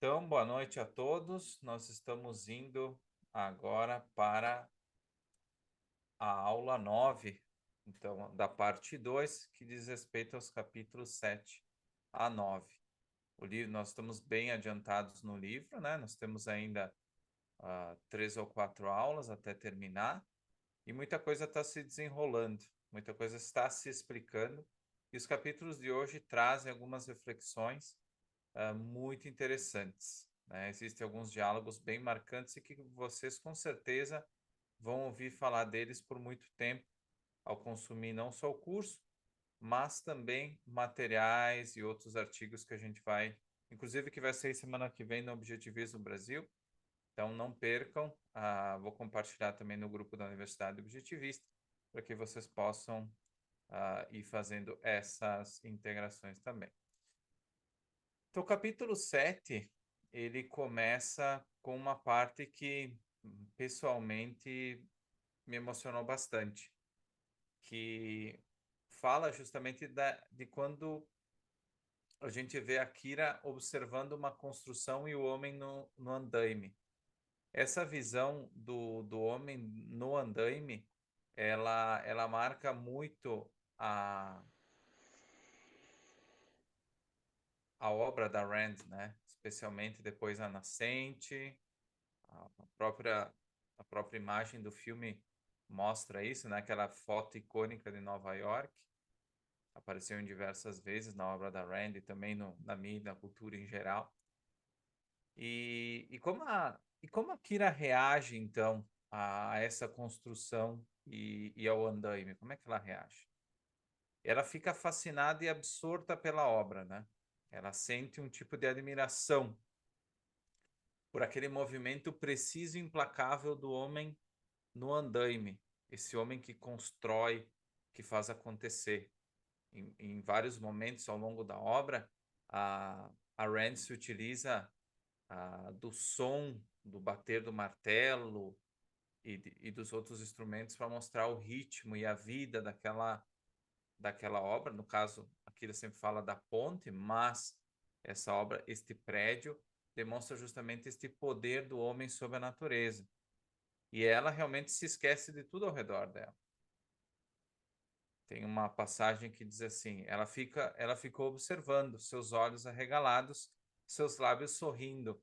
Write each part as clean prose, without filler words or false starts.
Então, boa noite a todos. Nós estamos indo agora para a aula 9, então, da parte 2, que diz respeito aos capítulos 7 a 9. O livro, nós estamos bem adiantados no livro, né? Nós temos ainda 3 ou 4 aulas até terminar, e muita coisa está se desenrolando, muita coisa está se explicando, e os capítulos de hoje trazem algumas reflexões muito interessantes, né? Existem alguns diálogos bem marcantes e que vocês com certeza vão ouvir falar deles por muito tempo ao consumir não só o curso, mas também materiais e outros artigos que a gente vai, inclusive que vai sair semana que vem no Objetivismo Brasil. Então não percam, vou compartilhar também no grupo da Universidade Objetivista para que vocês possam ir fazendo essas integrações também. Então, o capítulo 7 ele começa com uma parte que pessoalmente me emocionou bastante, que fala justamente de quando a gente vê a Kira observando uma construção e o homem no andaime. Essa visão do homem no andaime, ela marca muito a obra da Rand, né? Especialmente depois a Nascente. A própria, a própria imagem do filme mostra isso, né? Aquela foto icônica de Nova York. Apareceu em diversas vezes na obra da Rand e também na mídia, na cultura em geral. E como a Kira reage, então, a essa construção e ao andaime? Como é que ela reage? Ela fica fascinada e absorta pela obra, né? Ela sente um tipo de admiração por aquele movimento preciso e implacável do homem no andaime, esse homem que constrói, que faz acontecer. Em vários momentos ao longo da obra, a Rand se utiliza do som, do bater do martelo e dos outros instrumentos para mostrar o ritmo e a vida daquela obra. No caso, aqui ele sempre fala da ponte, mas essa obra, este prédio, demonstra justamente este poder do homem sobre a natureza. E ela realmente se esquece de tudo ao redor dela. Tem uma passagem que diz assim: ela ficou observando, seus olhos arregalados, seus lábios sorrindo.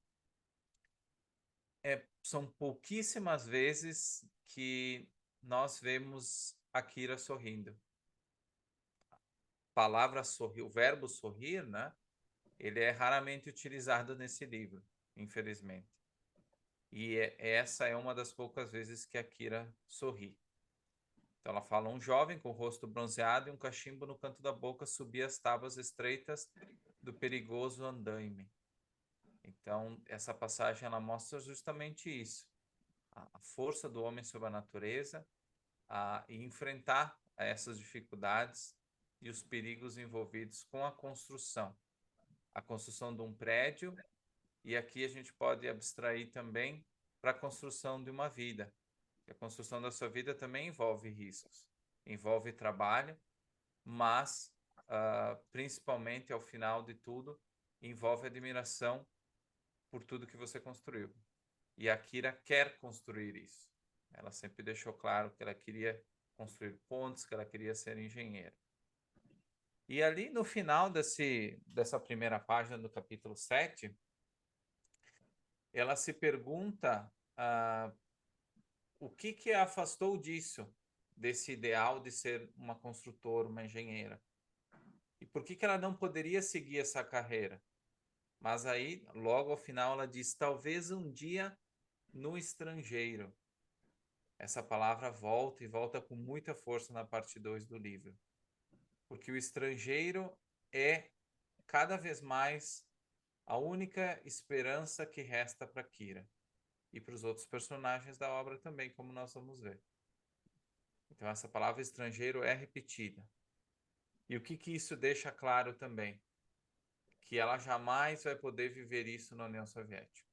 São pouquíssimas vezes que nós vemos a Kira sorrindo. A palavra sorrir, o verbo sorrir, né? Ele é raramente utilizado nesse livro, infelizmente. E essa é uma das poucas vezes que a Kira sorri. Então ela fala: um jovem com o rosto bronzeado e um cachimbo no canto da boca subia as tábuas estreitas do perigoso andaime. Então essa passagem ela mostra justamente isso: a força do homem sobre a natureza, e enfrentar essas dificuldades e os perigos envolvidos com a construção de um prédio, e aqui a gente pode abstrair também para a construção de uma vida. A construção da sua vida também envolve riscos, envolve trabalho, mas principalmente ao final de tudo, envolve admiração por tudo que você construiu. E a Kira quer construir isso. Ela sempre deixou claro que ela queria construir pontes, que ela queria ser engenheira. E ali no final dessa primeira página do capítulo 7, ela se pergunta o que a afastou disso, desse ideal de ser uma construtora, uma engenheira. E por que ela não poderia seguir essa carreira? Mas aí, logo ao final, ela diz: talvez um dia no estrangeiro. Essa palavra volta e volta com muita força na parte 2 do livro. Porque o estrangeiro é cada vez mais a única esperança que resta para Kira. E para os outros personagens da obra também, como nós vamos ver. Então, essa palavra estrangeiro é repetida. E o que isso deixa claro também? Que ela jamais vai poder viver isso na União Soviética.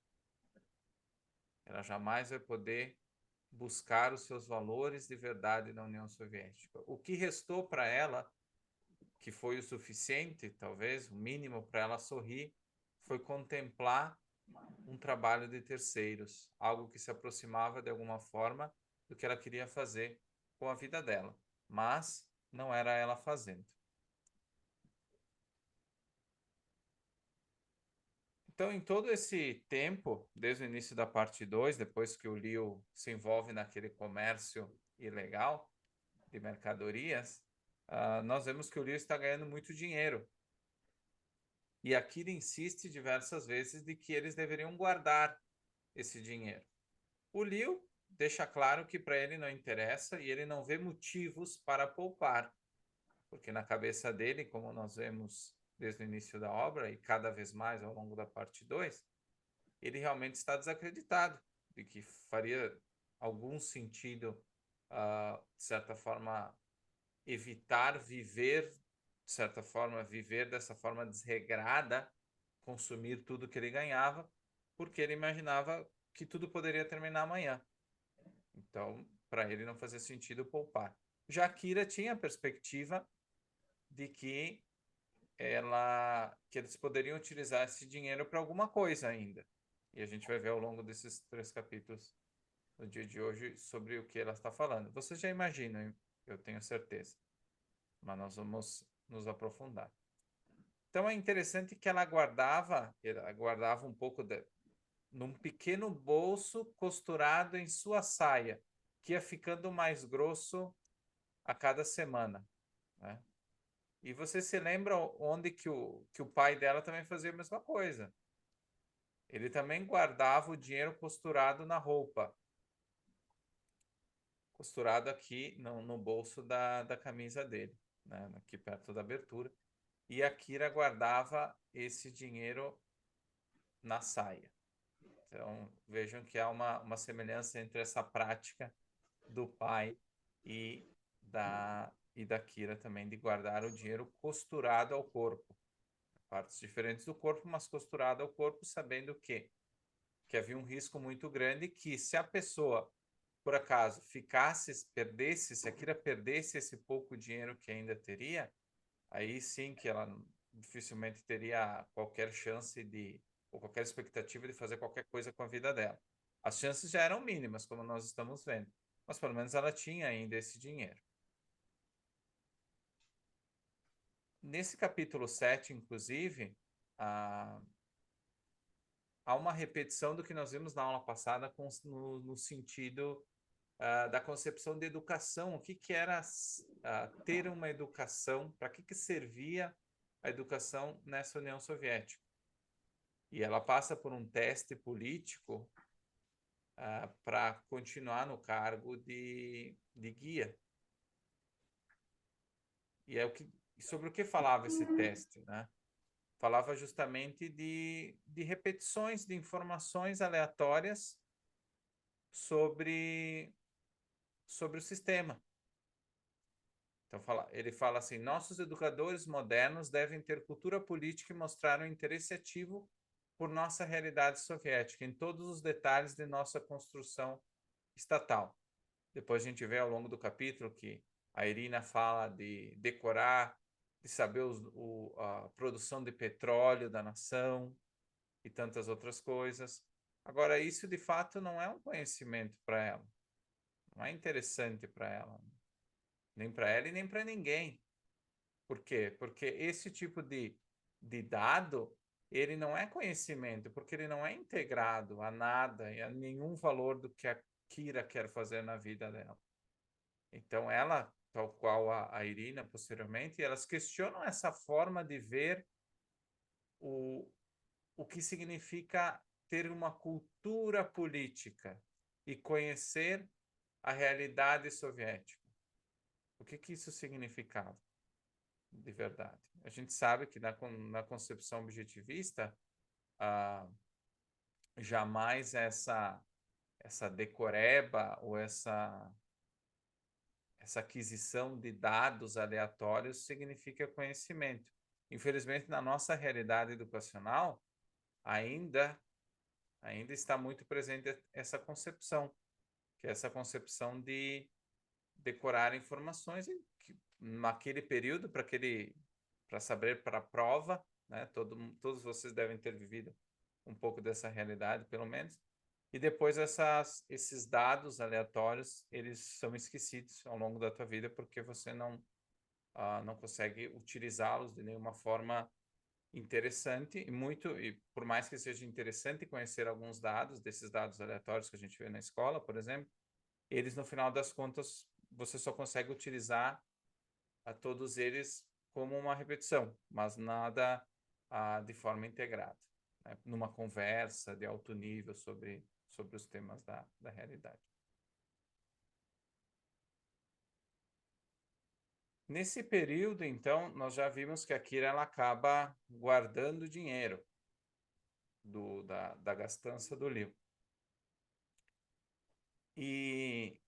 Ela jamais vai poder buscar os seus valores de verdade na União Soviética. O que restou para ela, que foi o suficiente, talvez, o mínimo para ela sorrir, foi contemplar um trabalho de terceiros, algo que se aproximava de alguma forma do que ela queria fazer com a vida dela, mas não era ela fazendo. Então, em todo esse tempo, desde o início da parte 2, depois que o Leo se envolve naquele comércio ilegal de mercadorias, nós vemos que o Leo está ganhando muito dinheiro. E a Kira insiste diversas vezes de que eles deveriam guardar esse dinheiro. O Leo deixa claro que para ele não interessa e ele não vê motivos para poupar, porque na cabeça dele, como nós vemos desde o início da obra e cada vez mais ao longo da parte 2, ele realmente está desacreditado de que faria algum sentido, de certa forma, evitar viver, de certa forma, viver dessa forma desregrada, consumir tudo que ele ganhava, porque ele imaginava que tudo poderia terminar amanhã. Então, para ele não fazia sentido poupar. Já Kira tinha a perspectiva de que eles poderiam utilizar esse dinheiro para alguma coisa ainda. E a gente vai ver ao longo desses 3 capítulos no dia de hoje sobre o que ela está falando. Vocês já imaginam, eu tenho certeza, mas nós vamos nos aprofundar. Então é interessante que ela guardava um pouco num pequeno bolso costurado em sua saia, que ia ficando mais grosso a cada semana, né? E você se lembra onde que o pai dela também fazia a mesma coisa. Ele também guardava o dinheiro costurado na roupa, costurado aqui no bolso da camisa dele, né? Aqui perto da abertura. E a Kira guardava esse dinheiro na saia. Então, vejam que há uma semelhança entre essa prática do pai e da Kira também, de guardar o dinheiro costurado ao corpo. Partes diferentes do corpo, mas costurado ao corpo, sabendo que havia um risco muito grande que se a pessoa, por acaso, perdesse, se a Kira perdesse esse pouco dinheiro que ainda teria, aí sim que ela dificilmente teria qualquer chance ou qualquer expectativa de fazer qualquer coisa com a vida dela. As chances já eram mínimas, como nós estamos vendo, mas pelo menos ela tinha ainda esse dinheiro. Nesse capítulo 7, inclusive, há uma repetição do que nós vimos na aula passada no sentido da concepção de educação. O que era ter uma educação, para que servia a educação nessa União Soviética? E ela passa por um teste político para continuar no cargo de guia. E sobre o que falava esse teste, né? Falava justamente de repetições de informações aleatórias sobre o sistema. Então, ele fala assim: nossos educadores modernos devem ter cultura política e mostrar um interesse ativo por nossa realidade soviética, em todos os detalhes de nossa construção estatal. Depois a gente vê ao longo do capítulo que a Irina fala de decorar, de saber a produção de petróleo da nação e tantas outras coisas. Agora, isso de fato não é um conhecimento para ela, não é interessante para ela, nem para ela e nem para ninguém. Por quê? Porque esse tipo de dado, ele não é conhecimento, porque ele não é integrado a nada e a nenhum valor do que a Kira quer fazer na vida dela. Então, ela, tal qual a Irina posteriormente, elas questionam essa forma de ver o, o que significa ter uma cultura política e conhecer a realidade soviética. O que isso significava de verdade? A gente sabe que na concepção objetivista, ah, jamais essa decoreba ou essa aquisição de dados aleatórios significa conhecimento. Infelizmente, na nossa realidade educacional, ainda está muito presente essa concepção, que é essa concepção de decorar informações que, naquele período, para saber para a prova, né? Todos vocês devem ter vivido um pouco dessa realidade, pelo menos. E depois esses dados aleatórios, eles são esquecidos ao longo da tua vida porque você não consegue utilizá-los de nenhuma forma interessante e por mais que seja interessante conhecer alguns dados, desses dados aleatórios que a gente vê na escola, por exemplo, eles no final das contas você só consegue utilizar a todos eles como uma repetição, mas nada de forma integrada, né? Numa conversa de alto nível sobre os temas da realidade. Nesse período, então, nós já vimos que a Kira ela acaba guardando dinheiro da gastança do Liu. E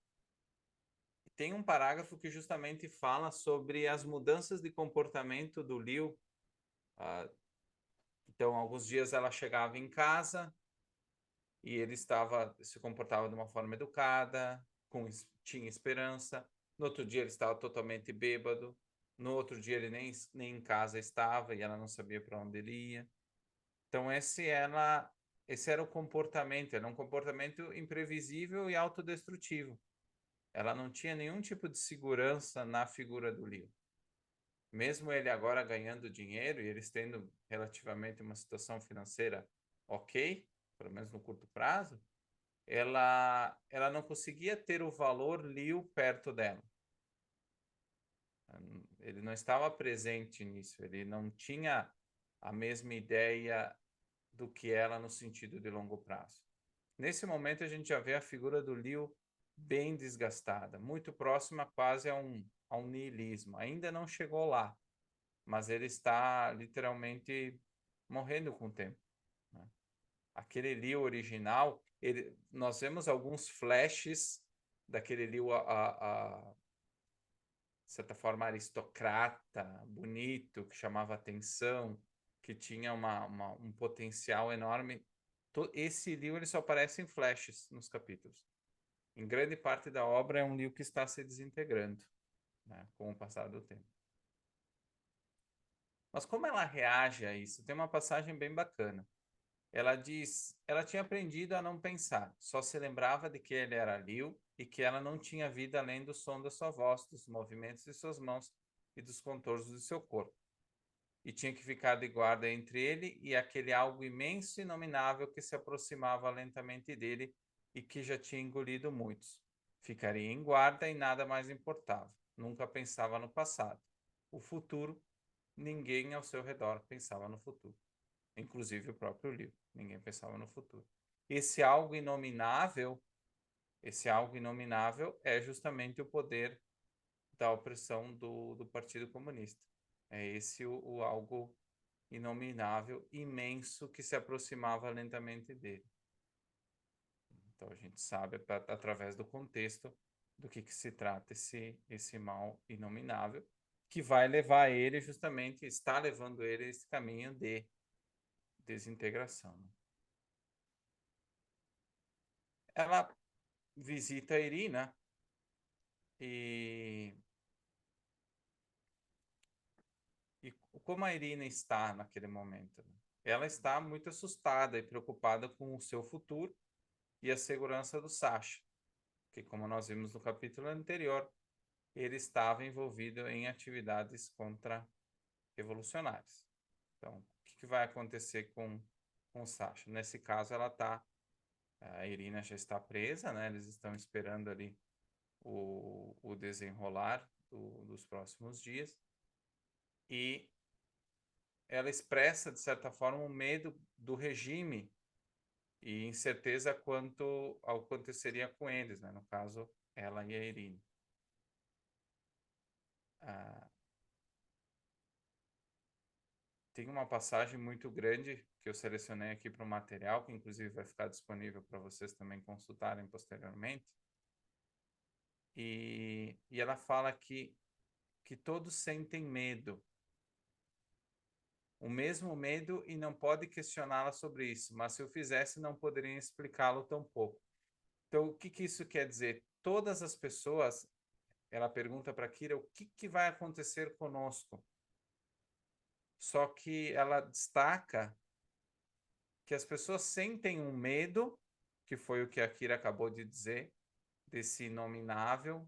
tem um parágrafo que justamente fala sobre as mudanças de comportamento do Liu. Então, alguns dias ela chegava em casa e ele se comportava de uma forma educada, tinha esperança. No outro dia ele estava totalmente bêbado. No outro dia ele nem em casa estava e ela não sabia para onde ele ia. Então esse era o comportamento, era um comportamento imprevisível e autodestrutivo. Ela não tinha nenhum tipo de segurança na figura do Leo. Mesmo ele agora ganhando dinheiro e eles tendo relativamente uma situação financeira ok, pelo menos no curto prazo, ela não conseguia ter o valor Leo perto dela. Ele não estava presente nisso, ele não tinha a mesma ideia do que ela no sentido de longo prazo. Nesse momento a gente já vê a figura do Leo bem desgastada, muito próxima quase a um niilismo. Ainda não chegou lá, mas ele está literalmente morrendo com o tempo, né? Aquele Leo original, nós vemos alguns flashes daquele Leo de certa forma aristocrata, bonito, que chamava atenção, que tinha um potencial enorme. Esse Leo ele só aparece em flashes nos capítulos. Em grande parte da obra é um Leo que está se desintegrando, né, com o passar do tempo. Mas como ela reage a isso? Tem uma passagem bem bacana. Ela diz, ela tinha aprendido a não pensar, só se lembrava de que ele era Liu e que ela não tinha vida além do som da sua voz, dos movimentos de suas mãos e dos contornos do seu corpo. E tinha que ficar de guarda entre ele e aquele algo imenso e inominável que se aproximava lentamente dele e que já tinha engolido muitos. Ficaria em guarda e nada mais importava. Nunca pensava no passado. O futuro, ninguém ao seu redor pensava no futuro, inclusive o próprio Liu. Ninguém pensava no futuro. Esse algo inominável é justamente o poder da opressão do Partido Comunista. É esse o algo inominável, imenso, que se aproximava lentamente dele. Então a gente sabe, através do contexto, do que se trata esse mal inominável, que vai levar ele justamente, está levando ele a esse caminho de desintegração, né? Ela visita a Irina e, e como a Irina está naquele momento, né? Ela está muito assustada e preocupada com o seu futuro e a segurança do Sasha, que, como nós vimos no capítulo anterior, ele estava envolvido em atividades contra-revolucionárias. Então, o que vai acontecer com o Sasha? Nesse caso, a Irina já está presa, né? Eles estão esperando ali o desenrolar dos próximos dias. E ela expressa, de certa forma, um medo do regime e incerteza quanto ao que aconteceria com eles, né? No caso, ela e a Irina. Ah, tem uma passagem muito grande que eu selecionei aqui para o material, que inclusive vai ficar disponível para vocês também consultarem posteriormente. E ela fala que todos sentem medo, o mesmo medo, e não pode questioná-la sobre isso, mas se o fizesse, não poderiam explicá-lo tão pouco. Então, o que isso quer dizer? Todas as pessoas, ela pergunta para Kira, o que vai acontecer conosco? Só que ela destaca que as pessoas sentem um medo, que foi o que a Kira acabou de dizer, desse inominável,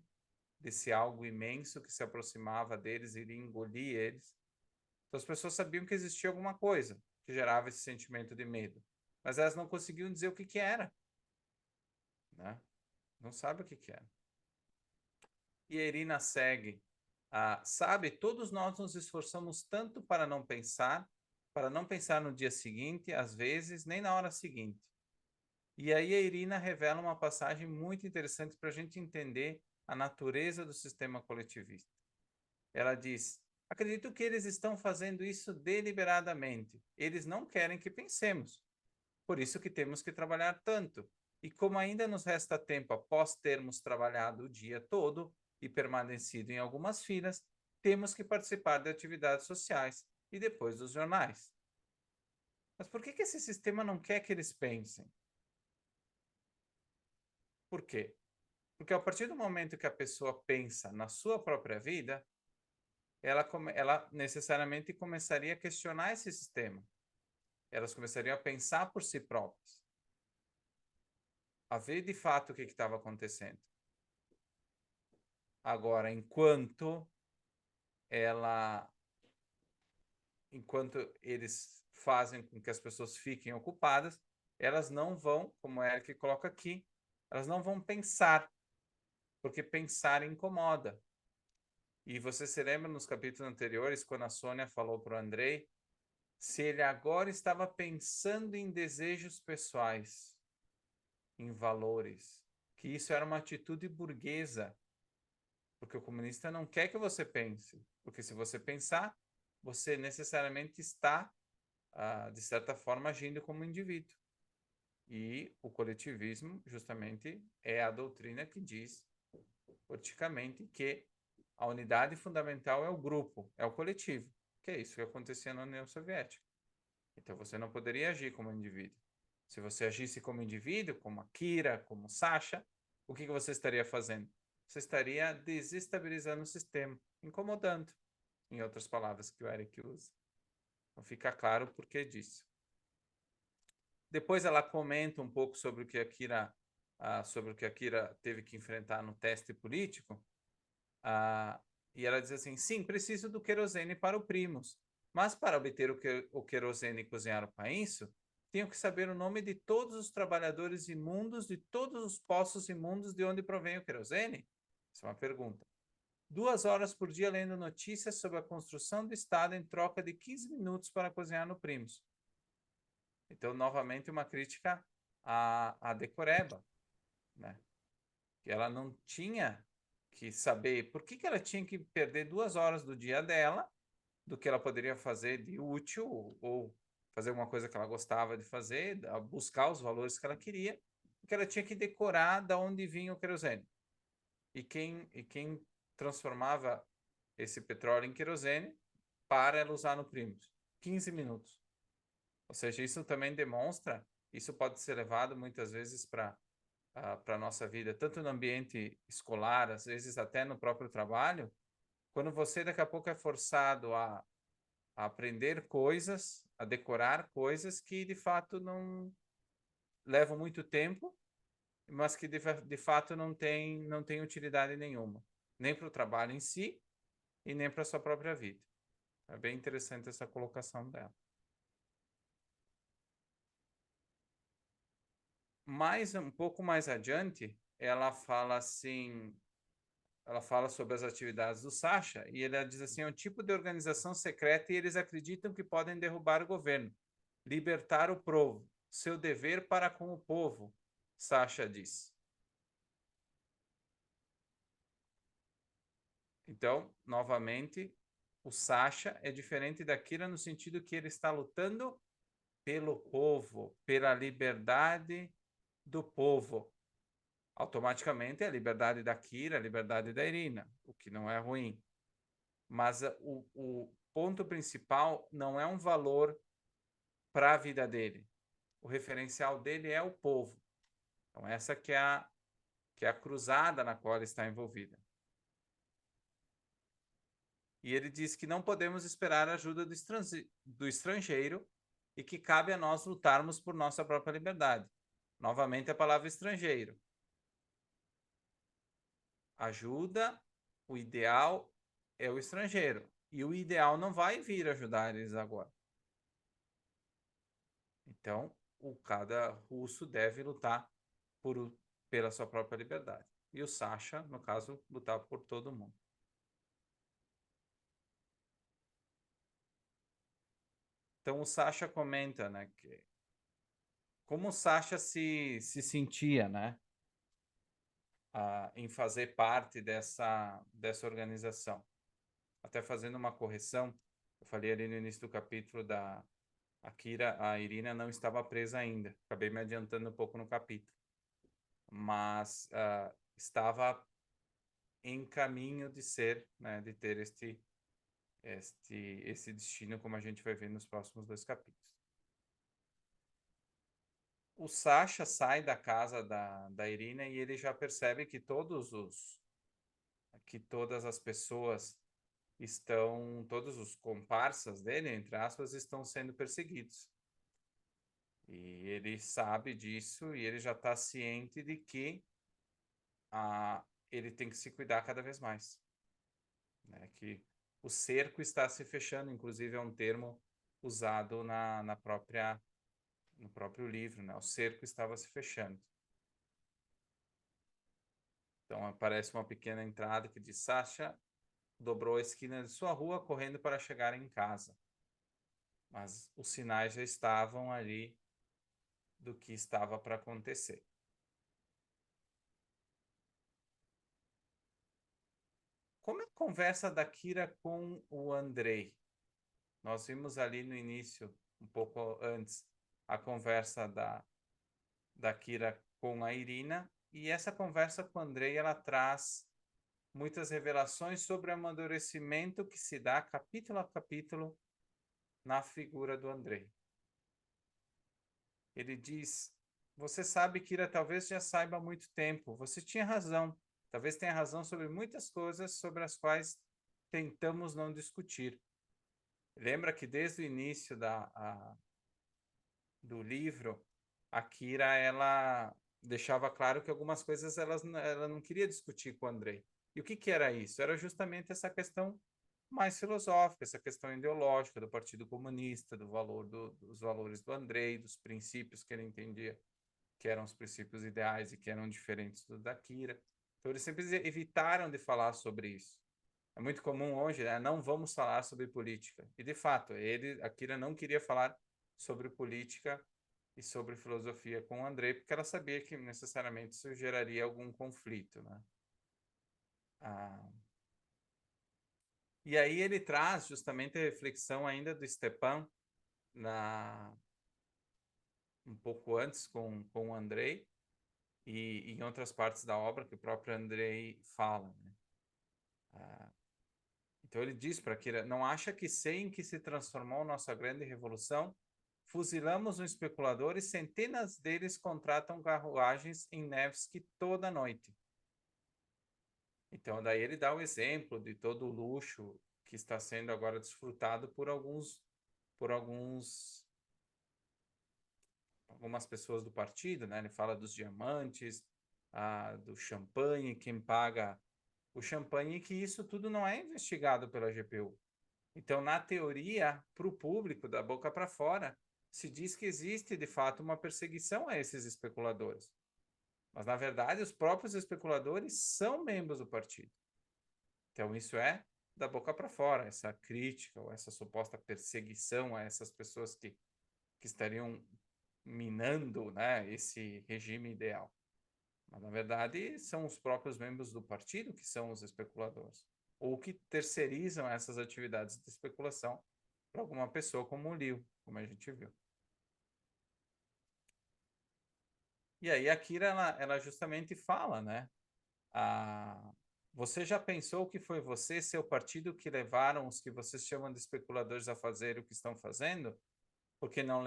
desse algo imenso que se aproximava deles e iria engolir eles. Então as pessoas sabiam que existia alguma coisa que gerava esse sentimento de medo, mas elas não conseguiam dizer o que que era, né? Não sabe o que que era. E a Irina segue. Sabe, todos nós nos esforçamos tanto para não pensar no dia seguinte, às vezes, nem na hora seguinte. E aí a Irina revela uma passagem muito interessante para a gente entender a natureza do sistema coletivista. Ela diz: acredito que eles estão fazendo isso deliberadamente. Eles não querem que pensemos. Por isso que temos que trabalhar tanto. E como ainda nos resta tempo após termos trabalhado o dia todo e permanecido em algumas filas, temos que participar de atividades sociais e depois dos jornais. Mas por que que esse sistema não quer que eles pensem? Por quê? Porque a partir do momento que a pessoa pensa na sua própria vida, ela necessariamente começaria a questionar esse sistema. Elas começariam a pensar por si próprias, a ver de fato o que estava acontecendo. Agora, ela, enquanto eles fazem com que as pessoas fiquem ocupadas, elas não vão, como é que coloca aqui, elas não vão pensar, porque pensar incomoda. E você se lembra nos capítulos anteriores, quando a Sônia falou para o Andrei, se ele agora estava pensando em desejos pessoais, em valores, que isso era uma atitude burguesa, porque o comunista não quer que você pense, porque se você pensar, você necessariamente está, de certa forma, agindo como indivíduo. E o coletivismo, justamente, é a doutrina que diz, politicamente, que a unidade fundamental é o grupo, é o coletivo, que é isso que acontecia na União Soviética. Então você não poderia agir como indivíduo. Se você agisse como indivíduo, como Akira, como Sasha, o que você estaria fazendo? Você estaria desestabilizando o sistema, incomodando, em outras palavras que o Eric usa. Então fica claro o porquê disso. Depois ela comenta um pouco sobre o que a Kira teve que enfrentar no teste político. E ela diz assim: sim, preciso do querosene para o Primus, mas para obter o querosene e cozinhar o painço, tenho que saber o nome de todos os trabalhadores imundos de todos os poços imundos de onde provém o querosene? Essa é uma pergunta. 2 horas por dia lendo notícias sobre a construção do Estado em troca de 15 minutos para cozinhar no Primus. Então, novamente, uma crítica à decoreba, né? Que ela não tinha que saber por que ela tinha que perder 2 horas do dia dela, do que ela poderia fazer de útil ou fazer alguma coisa que ela gostava de fazer, buscar os valores que ela queria, porque ela tinha que decorar de onde vinha o querosene. E quem transformava esse petróleo em querosene para ela usar no Primus? 15 minutos. Ou seja, isso também demonstra, isso pode ser levado muitas vezes para a nossa vida, tanto no ambiente escolar, às vezes até no próprio trabalho, quando você daqui a pouco é forçado a aprender coisas, a decorar coisas que de fato não levam muito tempo, mas que de fato não tem utilidade nenhuma, nem para o trabalho em si e nem para a sua própria vida. É bem interessante essa colocação dela. Um pouco mais adiante, ela fala assim, ela fala sobre as atividades do Sasha e ela diz assim: é um tipo de organização secreta e eles acreditam que podem derrubar o governo, libertar o povo, seu dever para com o povo, Sasha diz. Então, novamente, o Sasha é diferente da Kira no sentido que ele está lutando pelo povo, pela liberdade do povo. Automaticamente é a liberdade da Kira, a liberdade da Irina, o que não é ruim. Mas o ponto principal não é um valor para a vida dele. O referencial dele é o povo. Então, essa que é a cruzada na qual ele está envolvida. E ele diz que não podemos esperar a ajuda do estrangeiro e que cabe a nós lutarmos por nossa própria liberdade. Novamente a palavra estrangeiro. Ajuda, o ideal é o estrangeiro. E o ideal não vai vir ajudar eles agora. Então, cada russo deve lutar pela sua própria liberdade. E o Sasha, no caso, lutar por todo mundo. Então, o Sasha comenta, né, que como o Sasha se sentia, né, em fazer parte dessa organização. Até fazendo uma correção, eu falei ali no início do capítulo a Irina não estava presa ainda. Acabei me adiantando um pouco no capítulo. Mas estava em caminho de ser, né, de ter esse destino, como a gente vai ver nos próximos 2 capítulos. O Sasha sai da casa da Irina e ele já percebe que todas as pessoas todos os comparsas dele, entre aspas, estão sendo perseguidos. E ele sabe disso e ele já está ciente de que ele tem que se cuidar cada vez mais. Né? Que o cerco está se fechando, inclusive é um termo usado no próprio livro, né? O cerco estava se fechando. Então aparece uma pequena entrada que diz: Sasha dobrou a esquina de sua rua correndo para chegar em casa. Mas os sinais já estavam ali do que estava para acontecer. Como é a conversa da Kira com o Andrei? Nós vimos ali no início, um pouco antes, a conversa da Kira com a Irina, e essa conversa com o Andrei, ela traz muitas revelações sobre o amadurecimento que se dá capítulo a capítulo na figura do Andrei. Ele diz: você sabe, Kira, talvez já saiba há muito tempo. Você tinha razão. Talvez tenha razão sobre muitas coisas sobre as quais tentamos não discutir. Lembra que desde o início do livro, a Kira ela deixava claro que algumas coisas ela não queria discutir com o Andrei. E o que era isso? Era justamente essa questão mais filosófica, essa questão ideológica do Partido Comunista, dos valores do Andrei, dos princípios que ele entendia que eram os princípios ideais e que eram diferentes dos da Kira. Então eles sempre evitaram de falar sobre isso. É muito comum hoje, né? Não vamos falar sobre política. E de fato, a Kira não queria falar sobre política e sobre filosofia com o Andrei, porque ela sabia que necessariamente isso geraria algum conflito, né? E aí ele traz justamente a reflexão ainda do Stepan um pouco antes com o Andrei e em outras partes da obra que o próprio Andrei fala, né? Então ele diz para Kira: não acha que sei em que se transformou nossa grande revolução? Fuzilamos um especulador e centenas deles contratam carruagens em Nevsky toda noite. Então daí ele dá o exemplo de todo o luxo que está sendo agora desfrutado por algumas pessoas do partido, né? Ele fala dos diamantes, do champanhe, quem paga o champanhe, que isso tudo não é investigado pela GPU. Então, na teoria, para o público, da boca para fora, se diz que existe, de fato, uma perseguição a esses especuladores. Mas, na verdade, os próprios especuladores são membros do partido. Então, isso é da boca para fora, essa crítica ou essa suposta perseguição a essas pessoas que estariam minando, né, esse regime ideal. Mas, na verdade, são os próprios membros do partido que são os especuladores, ou que terceirizam essas atividades de especulação para alguma pessoa como o Liu, como a gente viu. E aí a Kira, ela justamente fala, né? Você já pensou que foi você e seu partido que levaram os que vocês chamam de especuladores a fazer o que estão fazendo? Porque não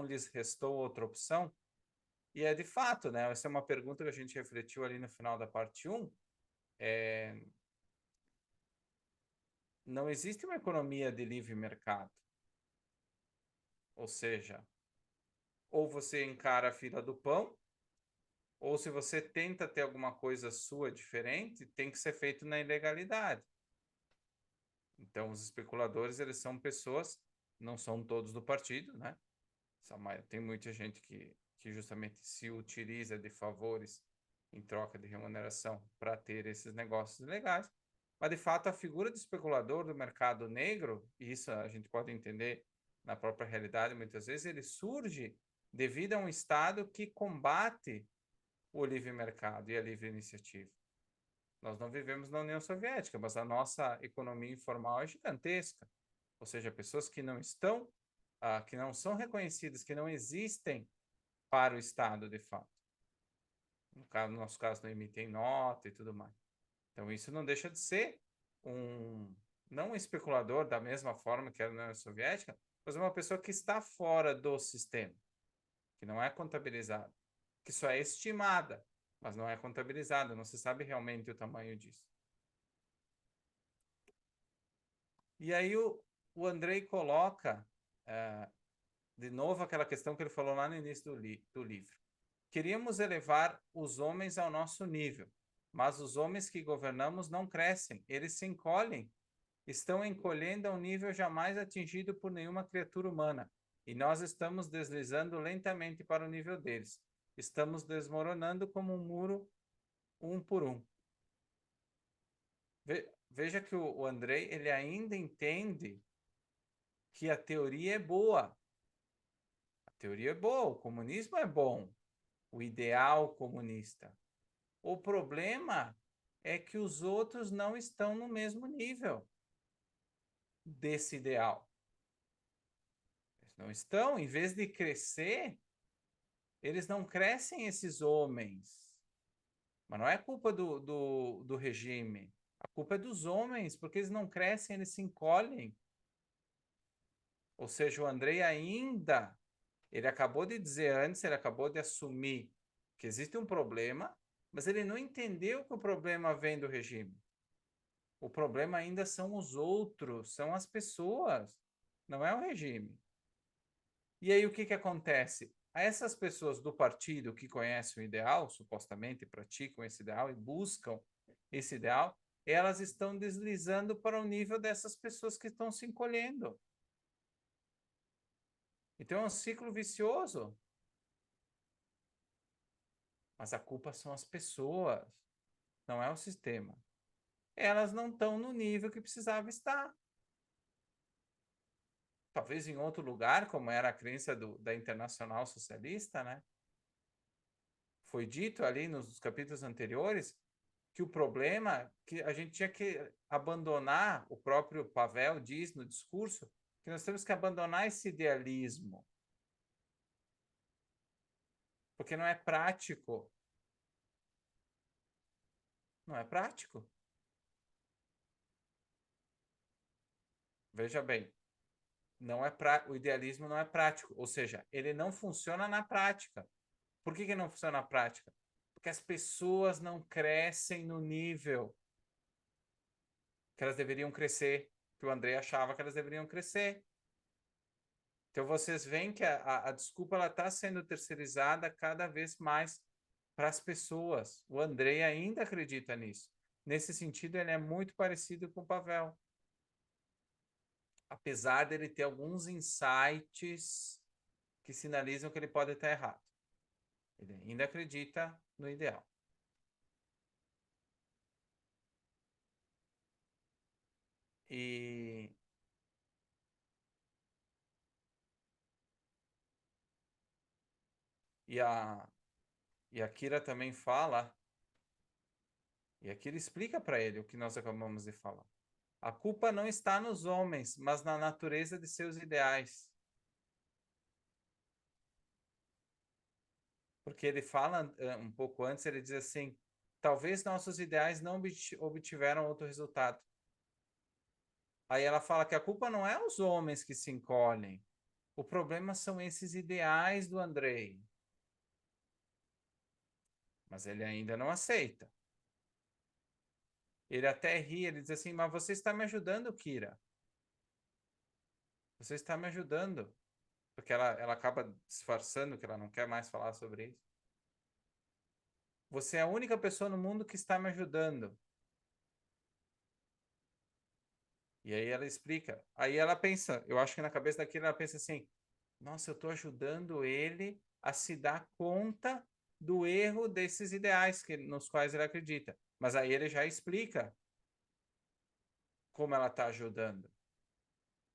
lhes restou outra opção? E é de fato, né? Essa é uma pergunta que a gente refletiu ali no final da parte 1. Não existe uma economia de livre mercado. Ou seja, ou você encara a fila do pão, ou se você tenta ter alguma coisa sua diferente, tem que ser feito na ilegalidade. Então, os especuladores, eles são pessoas, não são todos do partido, né? Tem muita gente que justamente se utiliza de favores em troca de remuneração para ter esses negócios legais. Mas, de fato, a figura do especulador do mercado negro, e isso a gente pode entender na própria realidade, muitas vezes, ele surge devido a um Estado que combate o livre mercado e a livre iniciativa. Nós não vivemos na União Soviética, mas a nossa economia informal é gigantesca. Ou seja, pessoas que não estão, que não são reconhecidas, que não existem para o Estado, de fato. No nosso caso, não emitem nota e tudo mais. Então, isso não deixa de ser não um especulador da mesma forma que era na União Soviética, mas uma pessoa que está fora do sistema, que não é contabilizada, que só é estimada, mas não é contabilizada, não se sabe realmente o tamanho disso. E aí o Andrei coloca de novo aquela questão que ele falou lá no início do livro. Queríamos elevar os homens ao nosso nível, mas os homens que governamos não crescem, eles se encolhem, estão encolhendo a um nível jamais atingido por nenhuma criatura humana, e nós estamos deslizando lentamente para o nível deles. Estamos desmoronando como um muro, um por um. Veja que o Andrei, ele ainda entende que a teoria é boa. A teoria é boa, o comunismo é bom, o ideal comunista. O problema é que os outros não estão no mesmo nível desse ideal. Eles não estão, em vez de crescer, eles não crescem esses homens. Mas não é culpa do regime. A culpa é dos homens, porque eles não crescem, eles se encolhem. Ou seja, o Andrei ainda, ele acabou de dizer antes, ele acabou de assumir que existe um problema, mas ele não entendeu que o problema vem do regime. O problema ainda são os outros, são as pessoas, não é o regime. E aí o que acontece? A essas pessoas do partido que conhecem o ideal, supostamente praticam esse ideal e buscam esse ideal, elas estão deslizando para o nível dessas pessoas que estão se encolhendo. Então é um ciclo vicioso. Mas a culpa são as pessoas, não é o sistema. Elas não estão no nível que precisava estar. Talvez em outro lugar, como era a crença da Internacional Socialista, né? Foi dito ali nos capítulos anteriores que o problema é que a gente tinha que abandonar, o próprio Pavel diz no discurso, que nós temos que abandonar esse idealismo. Porque não é prático. Não é prático. Veja bem, o idealismo não é prático, ou seja, ele não funciona na prática. Por que não funciona na prática? Porque as pessoas não crescem no nível que elas deveriam crescer, que o André achava que elas deveriam crescer. Então vocês veem que a desculpa está sendo terceirizada cada vez mais para as pessoas. O André ainda acredita nisso. Nesse sentido, ele é muito parecido com o Pavel. Apesar dele ter alguns insights que sinalizam que ele pode estar errado. Ele ainda acredita no ideal. E E a Kira também fala, e a Kira explica para ele o que nós acabamos de falar. A culpa não está nos homens, mas na natureza de seus ideais. Porque ele fala um pouco antes, ele diz assim: talvez nossos ideais não obtiveram outro resultado. Aí ela fala que a culpa não é os homens que se encolhem. O problema são esses ideais do Andrei. Mas ele ainda não aceita. Ele até ri, ele diz assim: mas você está me ajudando, Kira. Você está me ajudando. porque ela acaba disfarçando que ela não quer mais falar sobre isso. Você é a única pessoa no mundo que está me ajudando. E aí ela explica. Aí ela pensa, eu acho que na cabeça daquilo ela pensa assim: nossa, eu estou ajudando ele a se dar conta do erro desses ideais nos quais ele acredita. Mas aí ele já explica como ela está ajudando.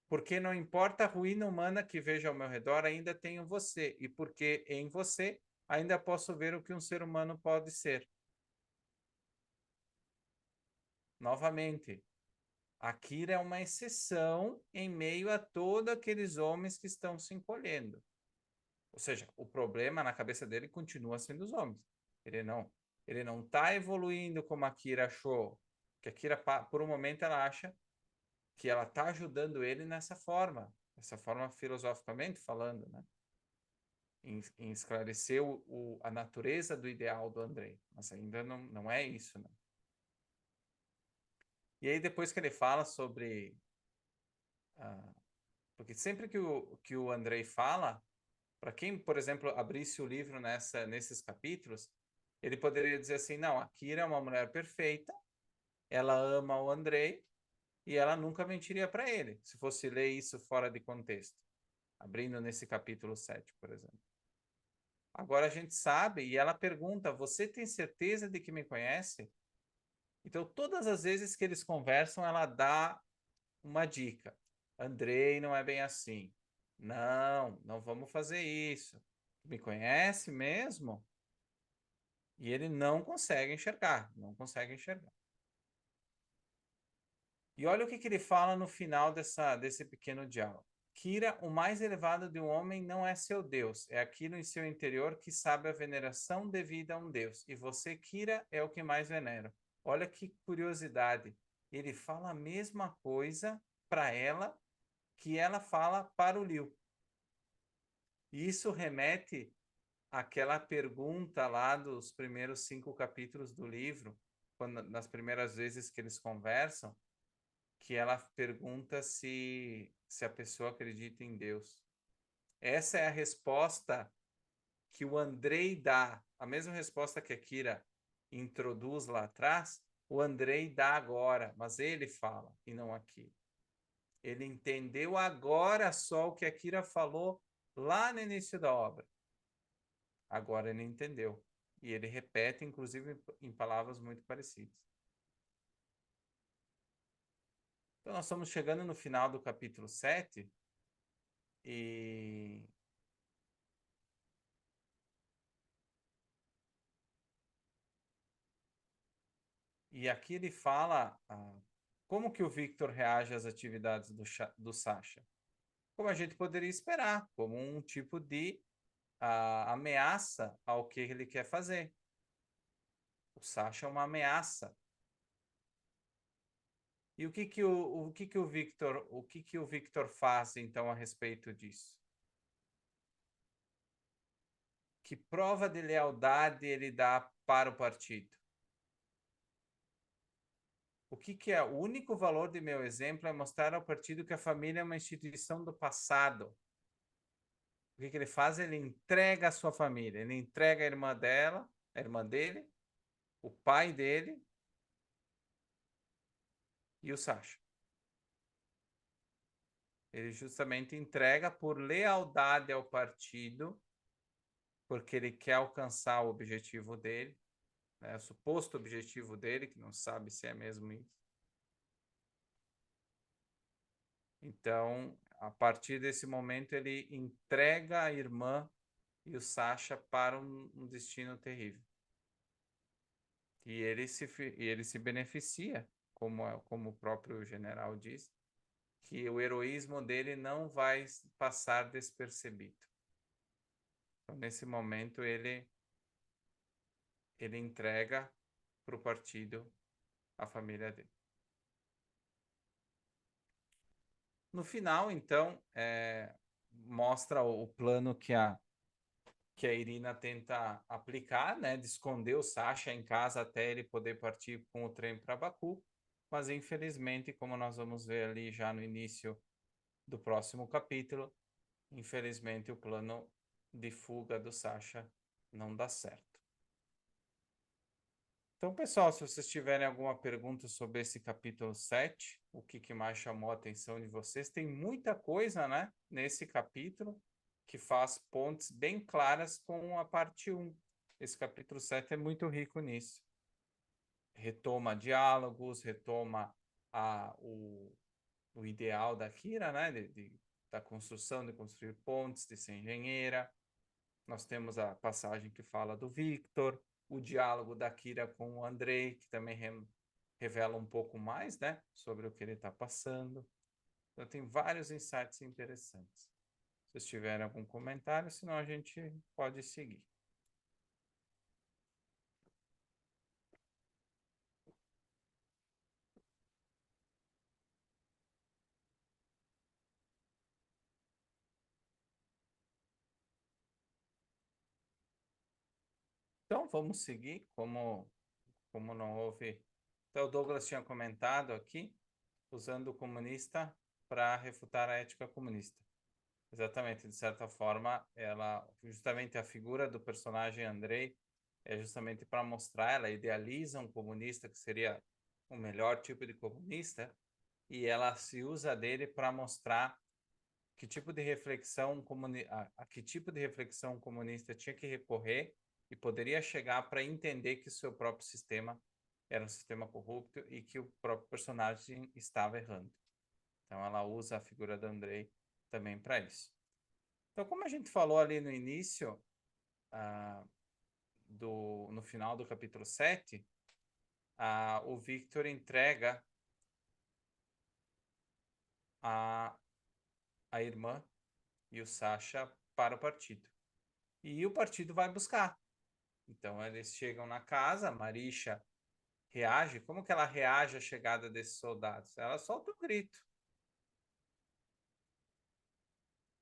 Porque não importa a ruína humana que vejo ao meu redor, ainda tenho você. E porque em você ainda posso ver o que um ser humano pode ser. Novamente, a Kira é uma exceção em meio a todos aqueles homens que estão se encolhendo. Ou seja, o problema na cabeça dele continua sendo os homens. Ele não está evoluindo como a Kira achou. Que a Kira, por um momento, ela acha que ela está ajudando ele essa forma filosoficamente falando, né? Em esclarecer a natureza do ideal do Andrei. Mas ainda não é isso, né? E aí, depois que ele fala sobre. Porque sempre que o Andrei fala, para quem, por exemplo, abrisse o livro nesses capítulos, ele poderia dizer assim: não, a Kira é uma mulher perfeita, ela ama o Andrei e ela nunca mentiria para ele, se fosse ler isso fora de contexto, abrindo nesse capítulo 7, por exemplo. Agora a gente sabe, e ela pergunta: você tem certeza de que me conhece? Então, todas as vezes que eles conversam, ela dá uma dica. Andrei não é bem assim. Não vamos fazer isso. Me conhece mesmo? E ele não consegue enxergar, não consegue enxergar. E olha o que ele fala no final desse pequeno diálogo. Kira, o mais elevado de um homem não é seu Deus, é aquilo em seu interior que sabe a veneração devida a um Deus. E você, Kira, é o que mais venera. Olha que curiosidade. Ele fala a mesma coisa para ela que ela fala para o Liu. E isso remete àquela pergunta lá dos primeiros 5 capítulos do livro, nas primeiras vezes que eles conversam, que ela pergunta se a pessoa acredita em Deus. Essa é a resposta que o Andrei dá, a mesma resposta que a Kira introduz lá atrás, o Andrei dá agora, mas ele fala e não a Kira. Ele entendeu agora só o que a Kira falou lá no início da obra. Agora ele entendeu. E ele repete, inclusive, em palavras muito parecidas. Então, nós estamos chegando no final do capítulo 7 e aqui ele fala como que o Victor reage às atividades do Sasha. Como a gente poderia esperar, como um tipo de ameaça ao que ele quer fazer. O Sasha é uma ameaça. E o que o Victor faz então a respeito disso? Que prova de lealdade ele dá para o partido? O que é o único valor de meu exemplo é mostrar ao partido que a família é uma instituição do passado. O que ele faz? Ele entrega a sua família, ele entrega a irmã dela, a irmã dele, o pai dele e o Sasha. Ele justamente entrega por lealdade ao partido, porque ele quer alcançar o objetivo dele, né, o suposto objetivo dele, que não sabe se é mesmo isso. Então, a partir desse momento, ele entrega a irmã e o Sasha para um destino terrível. E ele se beneficia, como o próprio general diz, que o heroísmo dele não vai passar despercebido. Então, nesse momento, ele entrega para o partido a família dele. No final, então, mostra o plano que a Irina tenta aplicar, né, de esconder o Sasha em casa até ele poder partir com o trem para Baku. Mas, infelizmente, como nós vamos ver ali já no início do próximo capítulo, infelizmente, o plano de fuga do Sasha não dá certo. Então, pessoal, se vocês tiverem alguma pergunta sobre esse capítulo 7, o que mais chamou a atenção de vocês, tem muita coisa, né, nesse capítulo que faz pontes bem claras com a parte 1. Esse capítulo 7 é muito rico nisso. Retoma diálogos, retoma o ideal da Kira, né, da construção, de construir pontes, de ser engenheira. Nós temos a passagem que fala do Victor, o diálogo da Kira com o Andrei, que também revela um pouco mais, né, sobre o que ele está passando. Então, tem vários insights interessantes. Se vocês tiverem algum comentário, senão a gente pode seguir. Então, vamos seguir, como não houve... Então, o Douglas tinha comentado aqui, usando o comunista para refutar a ética comunista. Exatamente, de certa forma, justamente a figura do personagem Andrei é justamente para mostrar, ela idealiza um comunista que seria o melhor tipo de comunista, e ela se usa dele para mostrar que tipo de reflexão a que tipo de reflexão comunista tinha que recorrer e poderia chegar para entender que o seu próprio sistema era um sistema corrupto e que o próprio personagem estava errando. Então ela usa a figura do Andrei também para isso. Então, como a gente falou ali no início, no final do capítulo 7, o Victor entrega a, a irmã e o Sasha para o partido. E o partido vai buscar. Então, eles chegam na casa, a Marisha reage. Como que ela reage à chegada desses soldados? Ela solta um grito.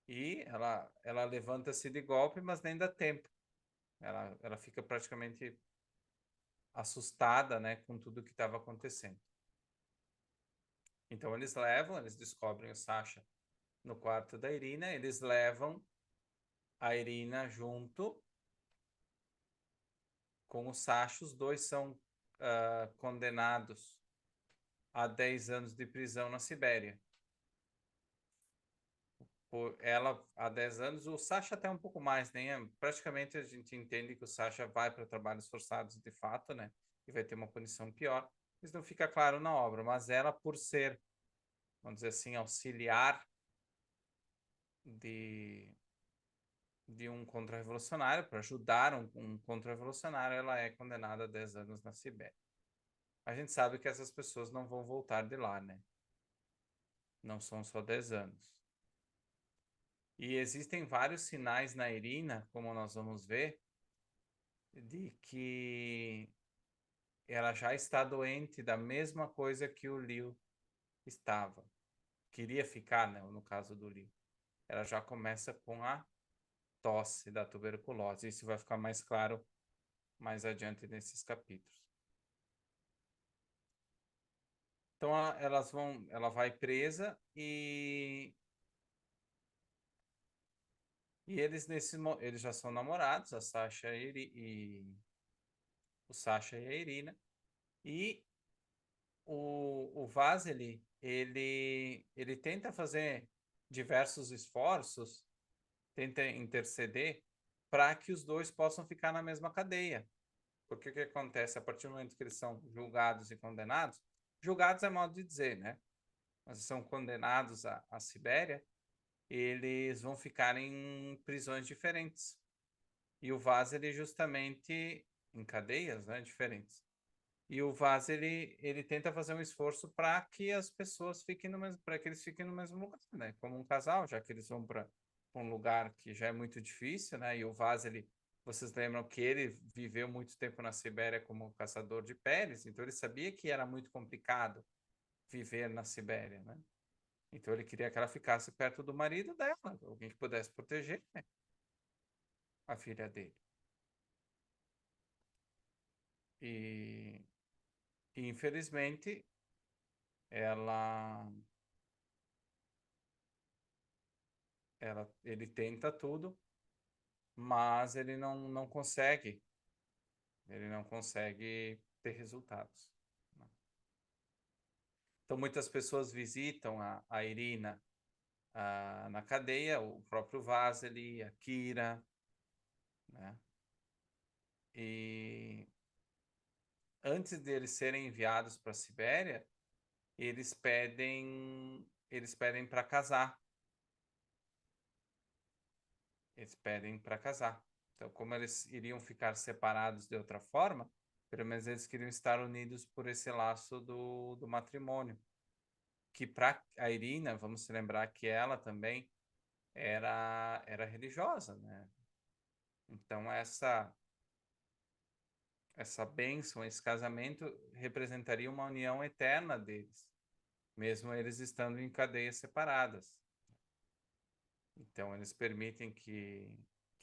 E ela levanta-se de golpe, mas nem dá tempo. Ela fica praticamente assustada, né, com tudo que estava acontecendo. Então eles descobrem o Sasha no quarto da Irina, eles levam a Irina junto com o Sasha, os dois são condenados a 10 anos de prisão na Sibéria. Ela há 10 anos, o Sasha até um pouco mais, né? Praticamente a gente entende que o Sasha vai para trabalhos forçados de fato, né? E vai ter uma punição pior. Isso não fica claro na obra, mas ela, por ser, vamos dizer assim, auxiliar de um contra-revolucionário, para ajudar um contra-revolucionário, ela é condenada a 10 anos na Sibéria. A gente sabe que essas pessoas não vão voltar de lá, né? Não são só 10 anos. E existem vários sinais na Irina, como nós vamos ver, de que ela já está doente da mesma coisa que o Liu estava. Queria ficar, né? No caso do Liu. Ela já começa com a tosse da tuberculose. Isso vai ficar mais claro mais adiante nesses capítulos. Então ela vai presa e eles já são namorados, a Sasha o Sasha e a Irina. E o Vasily, ele tenta fazer diversos esforços, tenta interceder para que os dois possam ficar na mesma cadeia. Porque o que acontece? A partir do momento que eles são julgados e condenados, julgados é modo de dizer, né? Mas são condenados à Sibéria, eles vão ficar em prisões diferentes. E o Vaz, ele justamente em cadeias, né, diferentes. E o Vaz, ele tenta fazer um esforço para que as pessoas fiquem no mesmo, para que eles fiquem no mesmo lugar, né, como um casal, já que eles vão para um lugar que já é muito difícil, né? E o Vaz, vocês lembram que ele viveu muito tempo na Sibéria como caçador de peles, então ele sabia que era muito complicado viver na Sibéria, né? Então ele queria que ela ficasse perto do marido dela, alguém que pudesse proteger, né, a filha dele. E, infelizmente ela Ele tenta tudo, mas ele não consegue. Ele não consegue ter resultados, né? Então, muitas pessoas visitam a Irina na cadeia, o próprio Vasily, a Kira, né? E antes deles serem enviados para a Sibéria, eles pedem para casar. Eles pedem para casar. Então, como eles iriam ficar separados de outra forma, pelo menos eles queriam estar unidos por esse laço do matrimônio. Que para a Irina, vamos se lembrar que ela também era religiosa, né? Então, essa bênção, esse casamento representaria uma união eterna deles, mesmo eles estando em cadeias separadas. Então, eles permitem que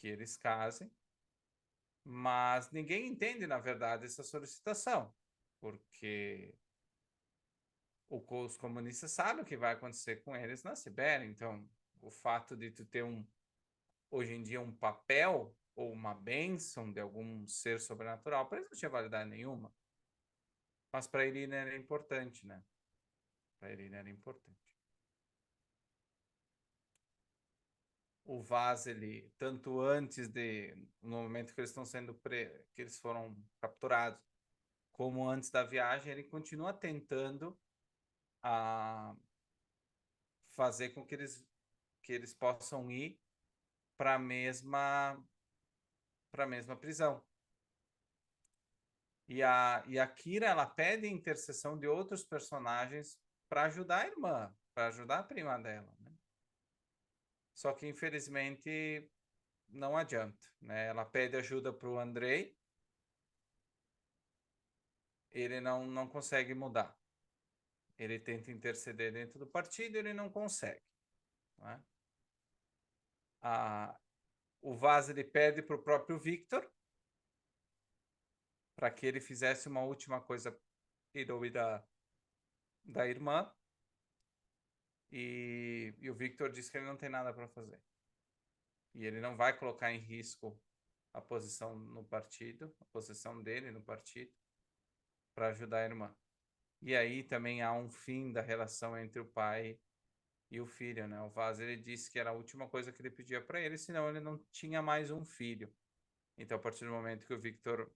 eles casem, mas ninguém entende, na verdade, essa solicitação, porque os comunistas sabem o que vai acontecer com eles na Sibéria. Então, o fato de tu ter hoje em dia um papel ou uma bênção de algum ser sobrenatural, para eles não tinha validade nenhuma. Mas para Irina era importante, né? Para Irina era importante. O Vasily, tanto antes no momento que eles estão que eles foram capturados, como antes da viagem, ele continua tentando a fazer com que eles possam ir para a mesma prisão. E a Kira, ela pede a intercessão de outros personagens para ajudar a irmã, para ajudar a prima dela, né? Só que, infelizmente, não adianta, né? Ela pede ajuda para o Andrei, ele não consegue mudar. Ele tenta interceder dentro do partido, ele não consegue, né? O Vasily pede para o próprio Victor, para que ele fizesse uma última coisa em nome da irmã, e o Victor diz que ele não tem nada para fazer. E ele não vai colocar em risco a posição no partido, a posição dele no partido, para ajudar a irmã. E aí também há um fim da relação entre o pai e o filho, né? O Vaz, ele disse que era a última coisa que ele pedia para ele, senão ele não tinha mais um filho. Então, a partir do momento que o Victor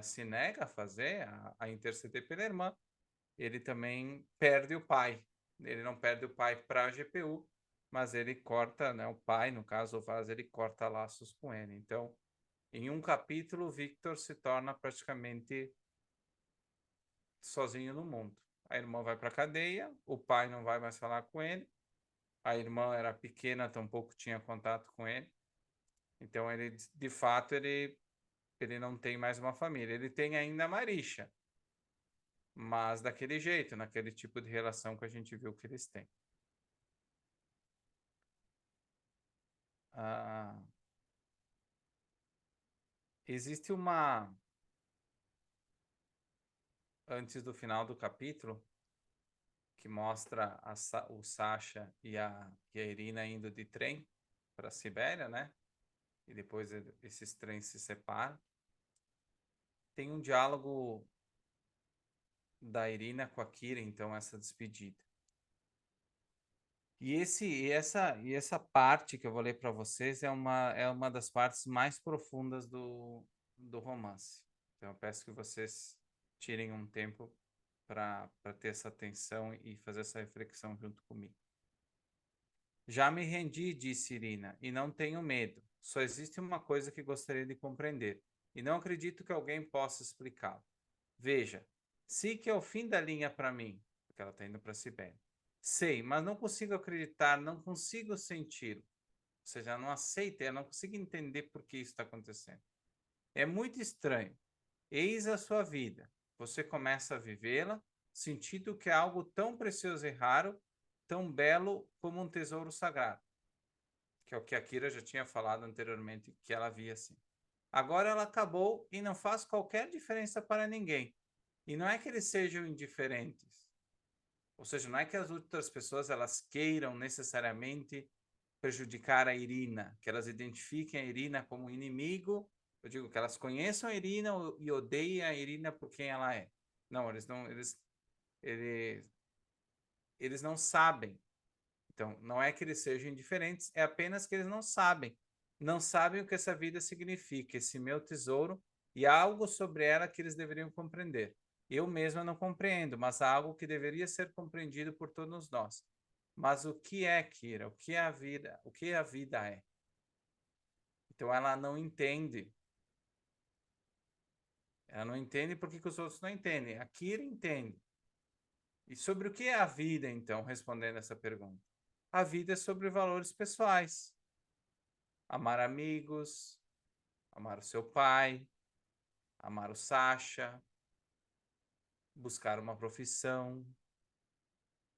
se nega a fazer, a interceder pela irmã, ele também perde o pai. Ele não perde o pai para a GPU, mas ele corta, né? O pai, no caso, o Vaz, ele corta laços com ele. Então, em um capítulo, o Victor se torna praticamente sozinho no mundo. A irmã vai para a cadeia, o pai não vai mais falar com ele, a irmã era pequena, tampouco tinha contato com ele. Então, ele, de fato, ele não tem mais uma família. Ele tem ainda a Marisha, mas daquele jeito, naquele tipo de relação que a gente viu que eles têm. Existe antes do final do capítulo, que mostra o Sasha e a Irina indo de trem para a Sibéria, né? E depois esses trens se separam. Tem um diálogo da Irina com a Kira, então, essa despedida. E essa parte que eu vou ler para vocês é uma das partes mais profundas do romance. Então, eu peço que vocês tirem um tempo para ter essa atenção e fazer essa reflexão junto comigo. Já me rendi, disse Irina, e não tenho medo. Só existe uma coisa que gostaria de compreender, e não acredito que alguém possa explicá-lo. Veja, sei que é o fim da linha para mim, porque ela está indo para a Sibéria. Sei, mas não consigo acreditar, não consigo sentir. Ou seja, não aceito, eu não consigo entender por que isso está acontecendo. É muito estranho. Eis a sua vida. Você começa a vivê-la, sentindo que é algo tão precioso e raro, tão belo como um tesouro sagrado. Que é o que a Kira já tinha falado anteriormente, que ela via assim. Agora ela acabou e não faz qualquer diferença para ninguém. E não é que eles sejam indiferentes. Ou seja, não é que as outras pessoas elas queiram necessariamente prejudicar a Irina, que elas identifiquem a Irina como inimigo. Eu digo que elas conheçam a Irina e odeiem a Irina por quem ela é. Não, eles não sabem. Então, não é que eles sejam indiferentes, é apenas que eles não sabem. Não sabem o que essa vida significa, esse meu tesouro, e há algo sobre ela que eles deveriam compreender. Eu mesma não compreendo, mas há algo que deveria ser compreendido por todos nós. Mas o que é, Kira? O que é a vida? O que a vida é? Então ela não entende. Ela não entende porque que os outros não entendem. A Kira entende. E sobre o que é a vida, então, respondendo essa pergunta? A vida é sobre valores pessoais. Amar amigos, amar o seu pai, amar o Sasha, buscar uma profissão.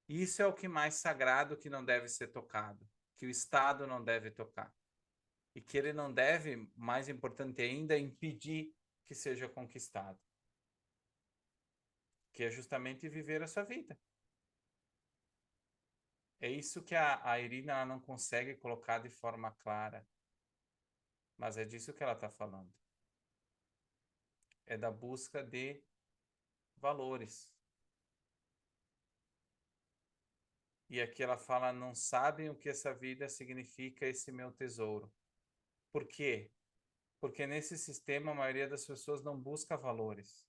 Isso é o que mais sagrado que não deve ser tocado, que o Estado não deve tocar. E que ele não deve, mais importante ainda, impedir que seja conquistado. Que é justamente viver a sua vida. É isso que a Irina ela não consegue colocar de forma clara. Mas é disso que ela está falando. É da busca de valores. E aqui ela fala, não sabem o que essa vida significa, esse meu tesouro. Por quê? Porque nesse sistema a maioria das pessoas não busca valores.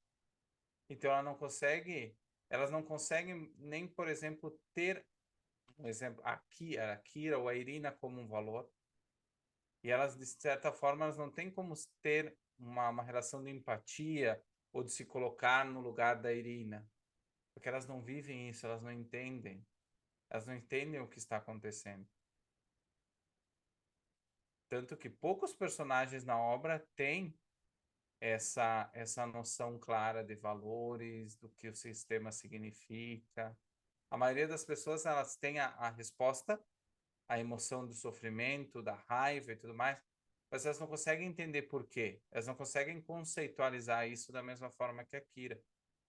Então elas não conseguem nem, por exemplo, ter um exemplo, a Kira ou a Irina como um valor. E elas, de certa forma, elas não têm como ter uma relação de empatia ou de se colocar no lugar da Irina. Porque elas não vivem isso, elas não entendem. Elas não entendem o que está acontecendo. Tanto que poucos personagens na obra têm essa noção clara de valores, do que o sistema significa. A maioria das pessoas elas têm a resposta, a emoção do sofrimento, da raiva e tudo mais, mas elas não conseguem entender por quê. Elas não conseguem conceitualizar isso da mesma forma que a Kira.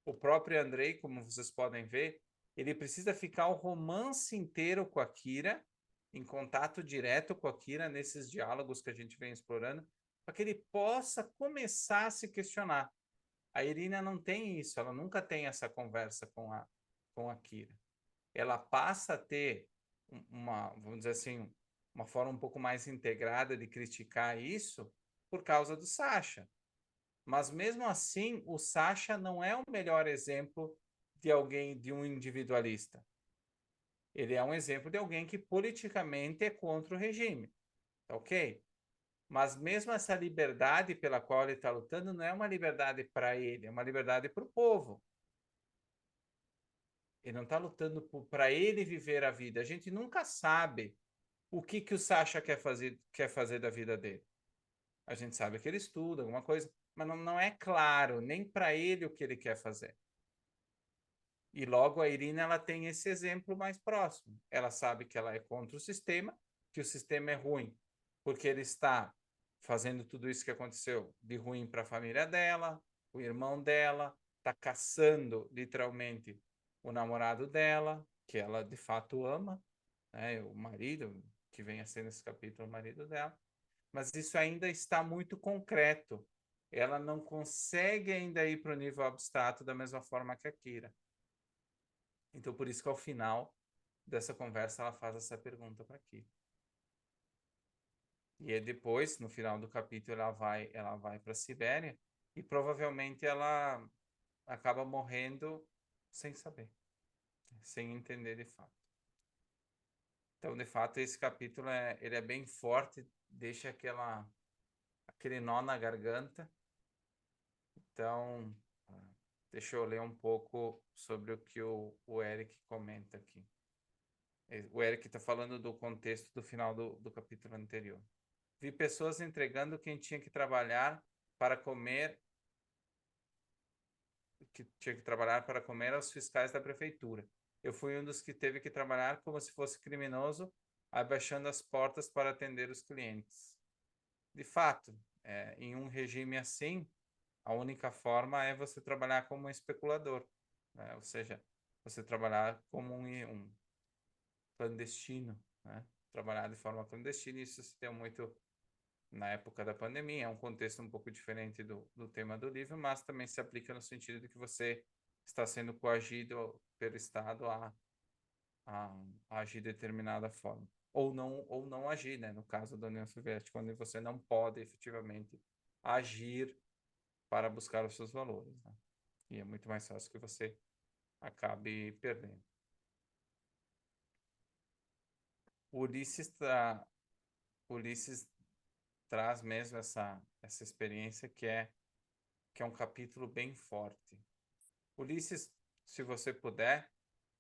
O próprio Andrei, como vocês podem ver, ele precisa ficar o romance inteiro com a Kira, em contato direto com a Kira, nesses diálogos que a gente vem explorando, para que ele possa começar a se questionar. A Irina não tem isso, ela nunca tem essa conversa com a Kira. Ela passa a ter vamos dizer assim, uma forma um pouco mais integrada de criticar isso por causa do Sasha. Mas mesmo assim, o Sasha não é o melhor exemplo de alguém, de um individualista. Ele é um exemplo de alguém que politicamente é contra o regime, ok? Mas mesmo essa liberdade pela qual ele está lutando não é uma liberdade para ele, é uma liberdade para o povo. Ele não está lutando para ele viver a vida. A gente nunca sabe o que o Sasha quer fazer da vida dele. A gente sabe que ele estuda alguma coisa, mas não é claro nem para ele o que ele quer fazer. E logo a Irina ela tem esse exemplo mais próximo. Ela sabe que ela é contra o sistema, que o sistema é ruim, porque ele está fazendo tudo isso que aconteceu de ruim para a família dela, o irmão dela, está caçando literalmente o namorado dela, que ela de fato ama, né? O marido, que vem a ser nesse capítulo o marido dela, mas isso ainda está muito concreto. Ela não consegue ainda ir para o nível abstrato da mesma forma que a Kira. Então, por isso que ao final dessa conversa ela faz essa pergunta para Kira. E aí depois, no final do capítulo, ela vai para a Sibéria e provavelmente ela acaba morrendo sem saber, sem entender de fato. Então, de fato, esse capítulo ele é bem forte, deixa aquele nó na garganta. Então, deixa eu ler um pouco sobre o que o Eric comenta aqui. O Eric está falando do contexto do final do capítulo anterior. Vi pessoas entregando quem tinha que trabalhar para comer, aos fiscais da prefeitura. Eu fui um dos que teve que trabalhar como se fosse criminoso, abaixando as portas para atender os clientes. De fato, em um regime assim, a única forma é você trabalhar como um especulador, né? Ou seja, você trabalhar como um clandestino, né? trabalhar de forma clandestina, e isso se deu muito na época da pandemia. É um contexto um pouco diferente do tema do livro, mas também se aplica no sentido de que você está sendo coagido pelo Estado a agir de determinada forma. Ou não agir, né? No caso da União Soviética, onde você não pode efetivamente agir para buscar os seus valores, né? E é muito mais fácil que você acabe perdendo. Ulisses, Ulisses traz mesmo essa experiência que é um capítulo bem forte. Ulisses, se você puder,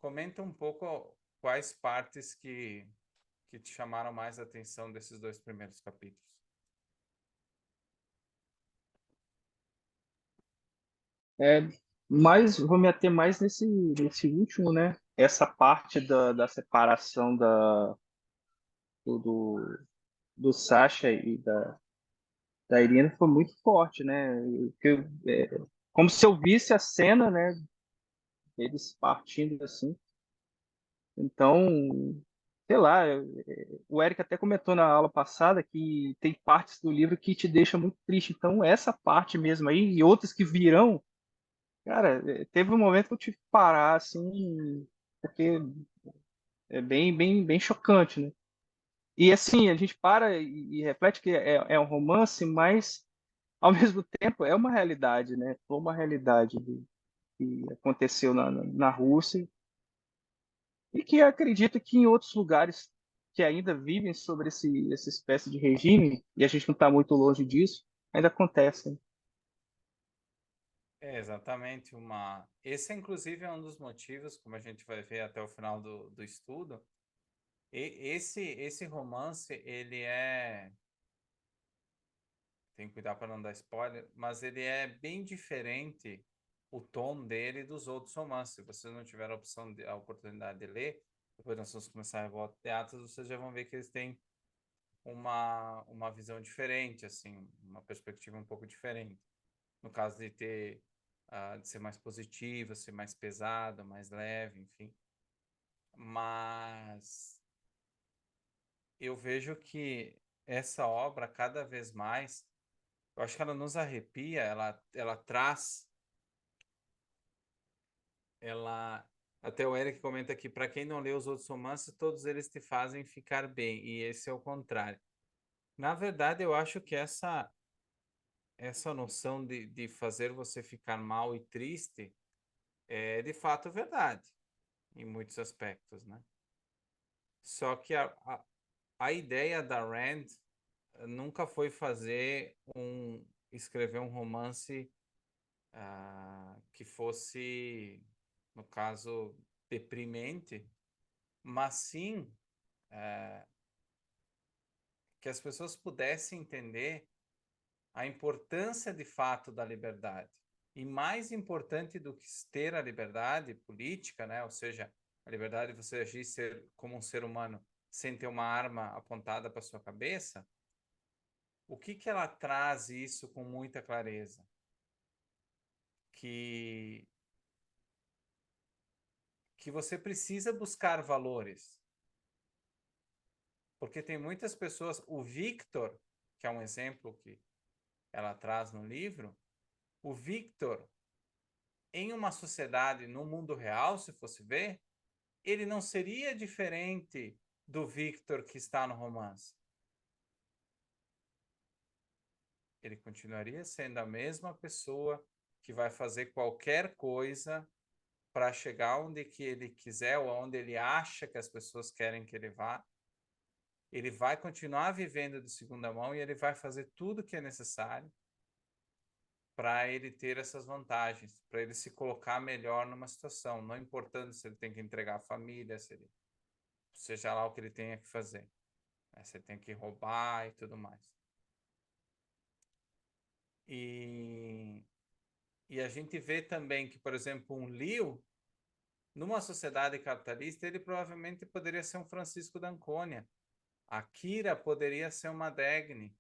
comenta um pouco quais partes que te chamaram mais a atenção desses dois primeiros capítulos. É, mas vou me ater mais nesse último, né? Essa parte da separação do, do, do Sasha e da Irina foi muito forte, né? Como se eu visse a cena, né? Eles partindo assim. Então, sei lá, o Eric até comentou na aula passada que tem partes do livro que te deixam muito triste. Então, essa parte mesmo aí, e outras que virão, cara, teve um momento que eu tive que parar, assim, porque é bem chocante, né? E assim, a gente para e reflete que é um romance, mas ao mesmo tempo é uma realidade, né? Foi uma realidade que aconteceu na Rússia e que acredito que em outros lugares que ainda vivem sobre essa espécie de regime, e a gente não está muito longe disso, ainda acontecem. É exatamente uma. Esse, inclusive, é um dos motivos, como a gente vai ver até o final do estudo. Esse romance, ele é. Tem que cuidar para não dar spoiler, mas ele é bem diferente o tom dele dos outros romances. Se vocês não tiveram a oportunidade de ler, depois nós vamos começar a Revolta de Teatros, vocês já vão ver que eles têm uma visão diferente, assim, uma perspectiva um pouco diferente. No caso de ter de ser mais positivo, ser mais pesado, mais leve, enfim. Mas eu vejo que essa obra, cada vez mais, eu acho que ela nos arrepia, ela traz, ela. Até o Eric comenta aqui, para quem não lê os outros romances, todos eles te fazem ficar bem, e esse é o contrário. Na verdade, eu acho que essa noção de fazer você ficar mal e triste é de fato verdade, em muitos aspectos, né? Só que a ideia da Rand nunca foi escrever um romance que fosse, no caso, deprimente, mas sim que as pessoas pudessem entender a importância de fato da liberdade. E mais importante do que ter a liberdade política, né? Ou seja, a liberdade de você agir como um ser humano sem ter uma arma apontada para sua cabeça, o que ela traz isso com muita clareza? Que, que você precisa buscar valores. Porque tem muitas pessoas, o Victor, que é um exemplo que ela traz no livro, o Victor, em uma sociedade, no mundo real, se fosse ver, ele não seria diferente do Victor que está no romance. Ele continuaria sendo a mesma pessoa que vai fazer qualquer coisa para chegar onde que ele quiser ou onde ele acha que as pessoas querem que ele vá. Ele vai continuar vivendo de segunda mão e ele vai fazer tudo o que é necessário para ele ter essas vantagens, para ele se colocar melhor numa situação, não importando se ele tem que entregar a família, seja lá o que ele tenha que fazer, né? Se ele tem que roubar e tudo mais. E, e a gente vê também que, por exemplo, um Leo, numa sociedade capitalista, ele provavelmente poderia ser um Francisco d'Ancônia. A Kira poderia ser uma Dagny.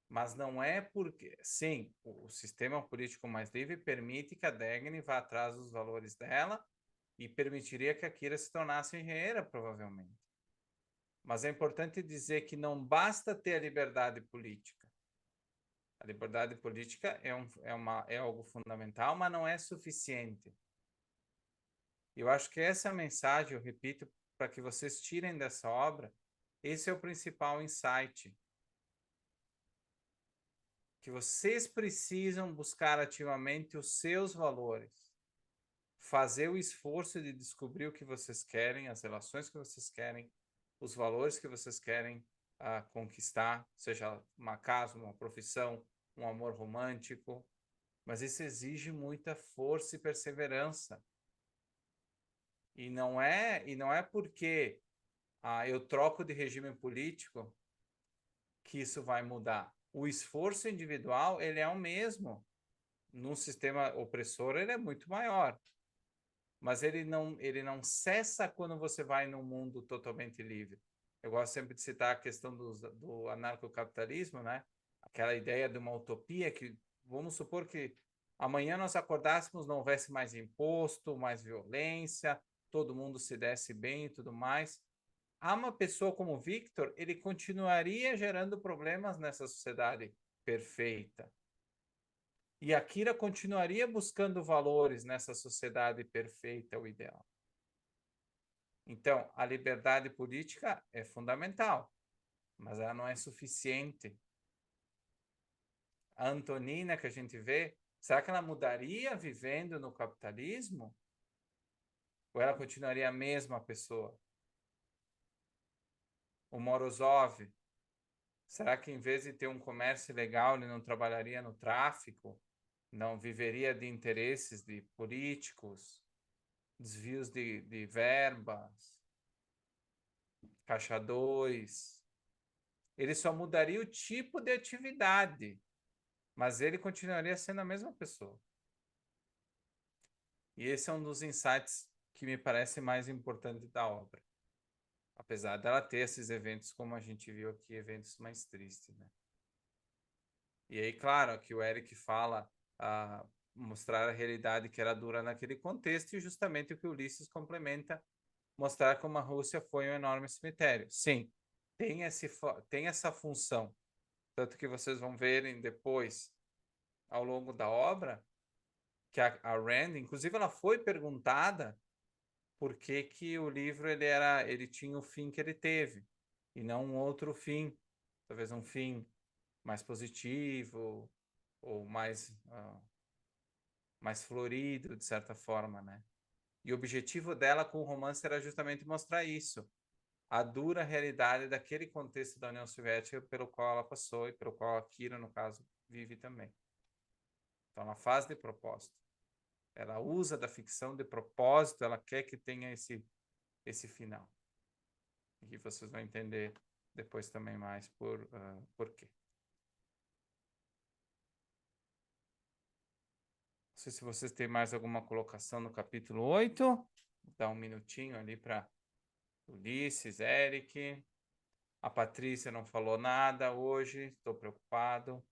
Mas não é porque. Sim, o sistema político mais livre permite que a Dagny vá atrás dos valores dela e permitiria que a Kira se tornasse engenheira, provavelmente. Mas é importante dizer que não basta ter a liberdade política. A liberdade política é algo fundamental, mas não é suficiente. Eu acho que essa mensagem, eu repito, para que vocês tirem dessa obra, esse é o principal insight. Que vocês precisam buscar ativamente os seus valores. Fazer o esforço de descobrir o que vocês querem, as relações que vocês querem, os valores que vocês querem conquistar, seja uma casa, uma profissão, um amor romântico, mas isso exige muita força e perseverança. E não é porque eu troco de regime político que isso vai mudar. O esforço individual, ele é o mesmo. Num sistema opressor, ele é muito maior. Mas ele não cessa quando você vai num mundo totalmente livre. Eu gosto sempre de citar a questão do anarcocapitalismo, né? Aquela ideia de uma utopia que, vamos supor que amanhã nós acordássemos, não houvesse mais imposto, mais violência, todo mundo se desse bem e tudo mais. Uma pessoa como o Victor, ele continuaria gerando problemas nessa sociedade perfeita. E a Kira continuaria buscando valores nessa sociedade perfeita, o ideal. Então, a liberdade política é fundamental, mas ela não é suficiente. A Antonina que a gente vê, será que ela mudaria vivendo no capitalismo? Ou ela continuaria a mesma pessoa? O Morozov, será que em vez de ter um comércio legal, ele não trabalharia no tráfico? Não viveria de interesses de políticos, desvios de verbas, caixa 2. Ele só mudaria o tipo de atividade, mas ele continuaria sendo a mesma pessoa. E esse é um dos insights que me parece mais importante da obra. Apesar dela ter esses eventos, como a gente viu aqui, eventos mais tristes, né? E aí, claro, que o Eric fala mostrar a realidade que era dura naquele contexto e justamente o que o Ulisses complementa, mostrar como a Rússia foi um enorme cemitério. Sim, tem essa função. Tanto que vocês vão verem depois, ao longo da obra, que a Rand, inclusive, ela foi perguntada por que que o livro ele tinha o fim que ele teve e não um outro fim, talvez um fim mais positivo ou mais florido, de certa forma, né? E o objetivo dela com o romance era justamente mostrar isso, a dura realidade daquele contexto da União Soviética pelo qual ela passou e pelo qual a Kira, no caso, vive também. Então, ela faz de propósito. Ela usa da ficção de propósito, ela quer que tenha esse final. E vocês vão entender depois também mais por quê. Não sei se vocês têm mais alguma colocação no capítulo 8. Vou dar um minutinho ali para Ulisses, Eric. A Patrícia não falou nada hoje, estou preocupado.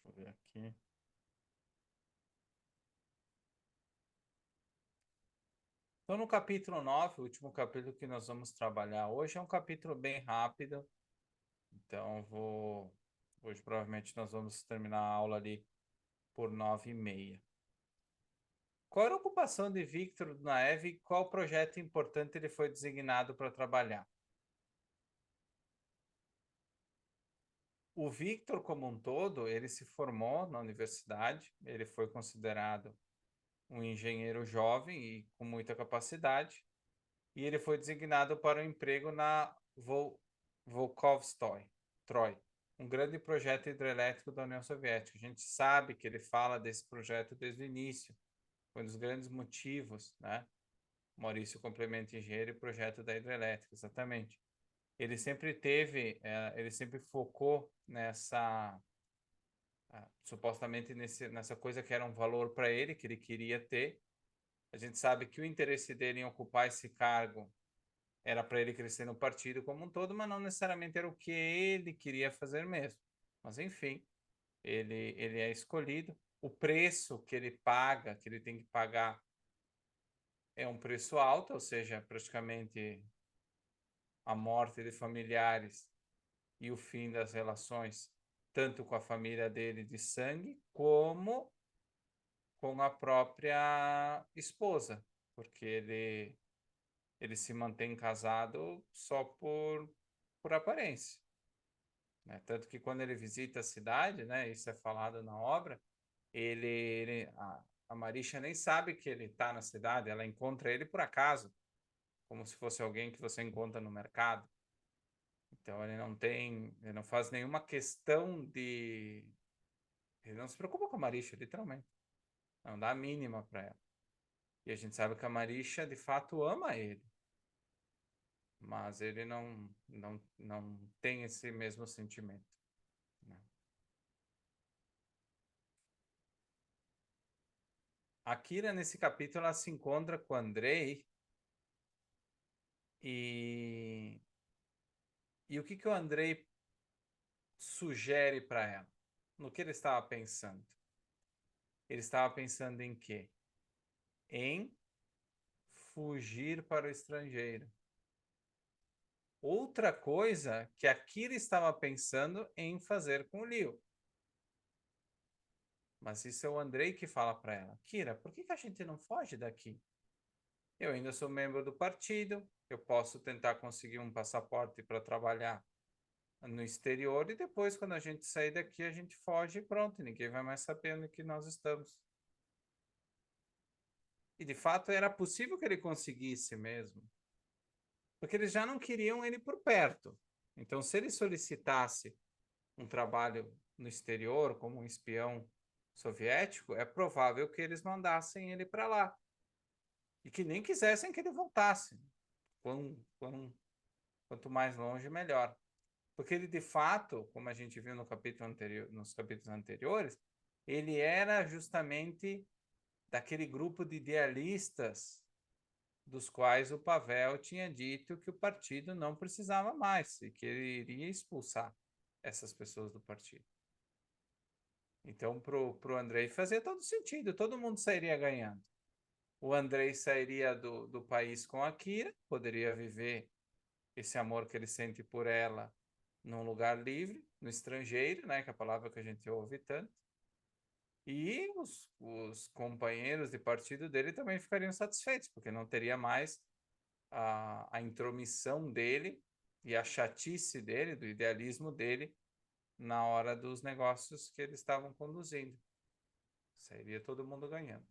Deixa eu ver aqui. Então, no capítulo 9, o último capítulo que nós vamos trabalhar hoje, é um capítulo bem rápido. Então, hoje provavelmente nós vamos terminar a aula ali por 9h30. Qual era a ocupação de Victor Naev e qual projeto importante ele foi designado para trabalhar? O Victor, como um todo, ele se formou na universidade, ele foi considerado um engenheiro jovem e com muita capacidade, e ele foi designado para o emprego na Volkovstroy, um grande projeto hidrelétrico da União Soviética. A gente sabe que ele fala desse projeto desde o início, foi um dos grandes motivos, né? Maurício complementa engenheiro e projeto da hidrelétrica, exatamente. Ele sempre focou supostamente nessa coisa que era um valor para ele, que ele queria ter. A gente sabe que o interesse dele em ocupar esse cargo era para ele crescer no partido como um todo, mas não necessariamente era o que ele queria fazer mesmo. Mas, enfim, ele é escolhido. O preço que ele paga, que ele tem que pagar, é um preço alto, ou seja, praticamente a morte de familiares e o fim das relações, tanto com a família dele de sangue, como com a própria esposa, porque ele se mantém casado só por aparência, né? Tanto que quando ele visita a cidade, né, isso é falado na obra, a Marisha nem sabe que ele está na cidade, ela encontra ele por acaso, como se fosse alguém que você encontra no mercado. Então ele não faz nenhuma questão de, ele não se preocupa com a Marisha, literalmente. Não dá a mínima para ela. E a gente sabe que a Marisha de fato ama ele, mas ele não tem esse mesmo sentimento, né? A Kira, nesse capítulo, ela se encontra com o Andrei e, e o que o Andrei sugere para ela? No que ele estava pensando? Ele estava pensando em quê? Em fugir para o estrangeiro. Outra coisa que a Kira estava pensando em fazer com o Liu. Mas isso é o Andrei que fala para ela. Kira, por que a gente não foge daqui? Eu ainda sou membro do partido, eu posso tentar conseguir um passaporte para trabalhar no exterior e depois, quando a gente sair daqui, a gente foge e pronto, ninguém vai mais saber onde que nós estamos. E de fato era possível que ele conseguisse mesmo, porque eles já não queriam ele por perto. Então, se ele solicitasse um trabalho no exterior como um espião soviético, é provável que eles mandassem ele para lá e que nem quisessem que ele voltasse. Quanto mais longe, melhor. Porque ele, de fato, como a gente viu no capítulo anterior, nos capítulos anteriores, ele era justamente daquele grupo de idealistas dos quais o Pavel tinha dito que o partido não precisava mais e que ele iria expulsar essas pessoas do partido. Então, para o Andrei fazia todo sentido, todo mundo sairia ganhando. O Andrei sairia do país com a Kira, poderia viver esse amor que ele sente por ela num lugar livre, no estrangeiro, né, que é a palavra que a gente ouve tanto. E os companheiros de partido dele também ficariam satisfeitos, porque não teria mais a intromissão dele e a chatice dele, do idealismo dele, na hora dos negócios que eles estavam conduzindo. Sairia todo mundo ganhando.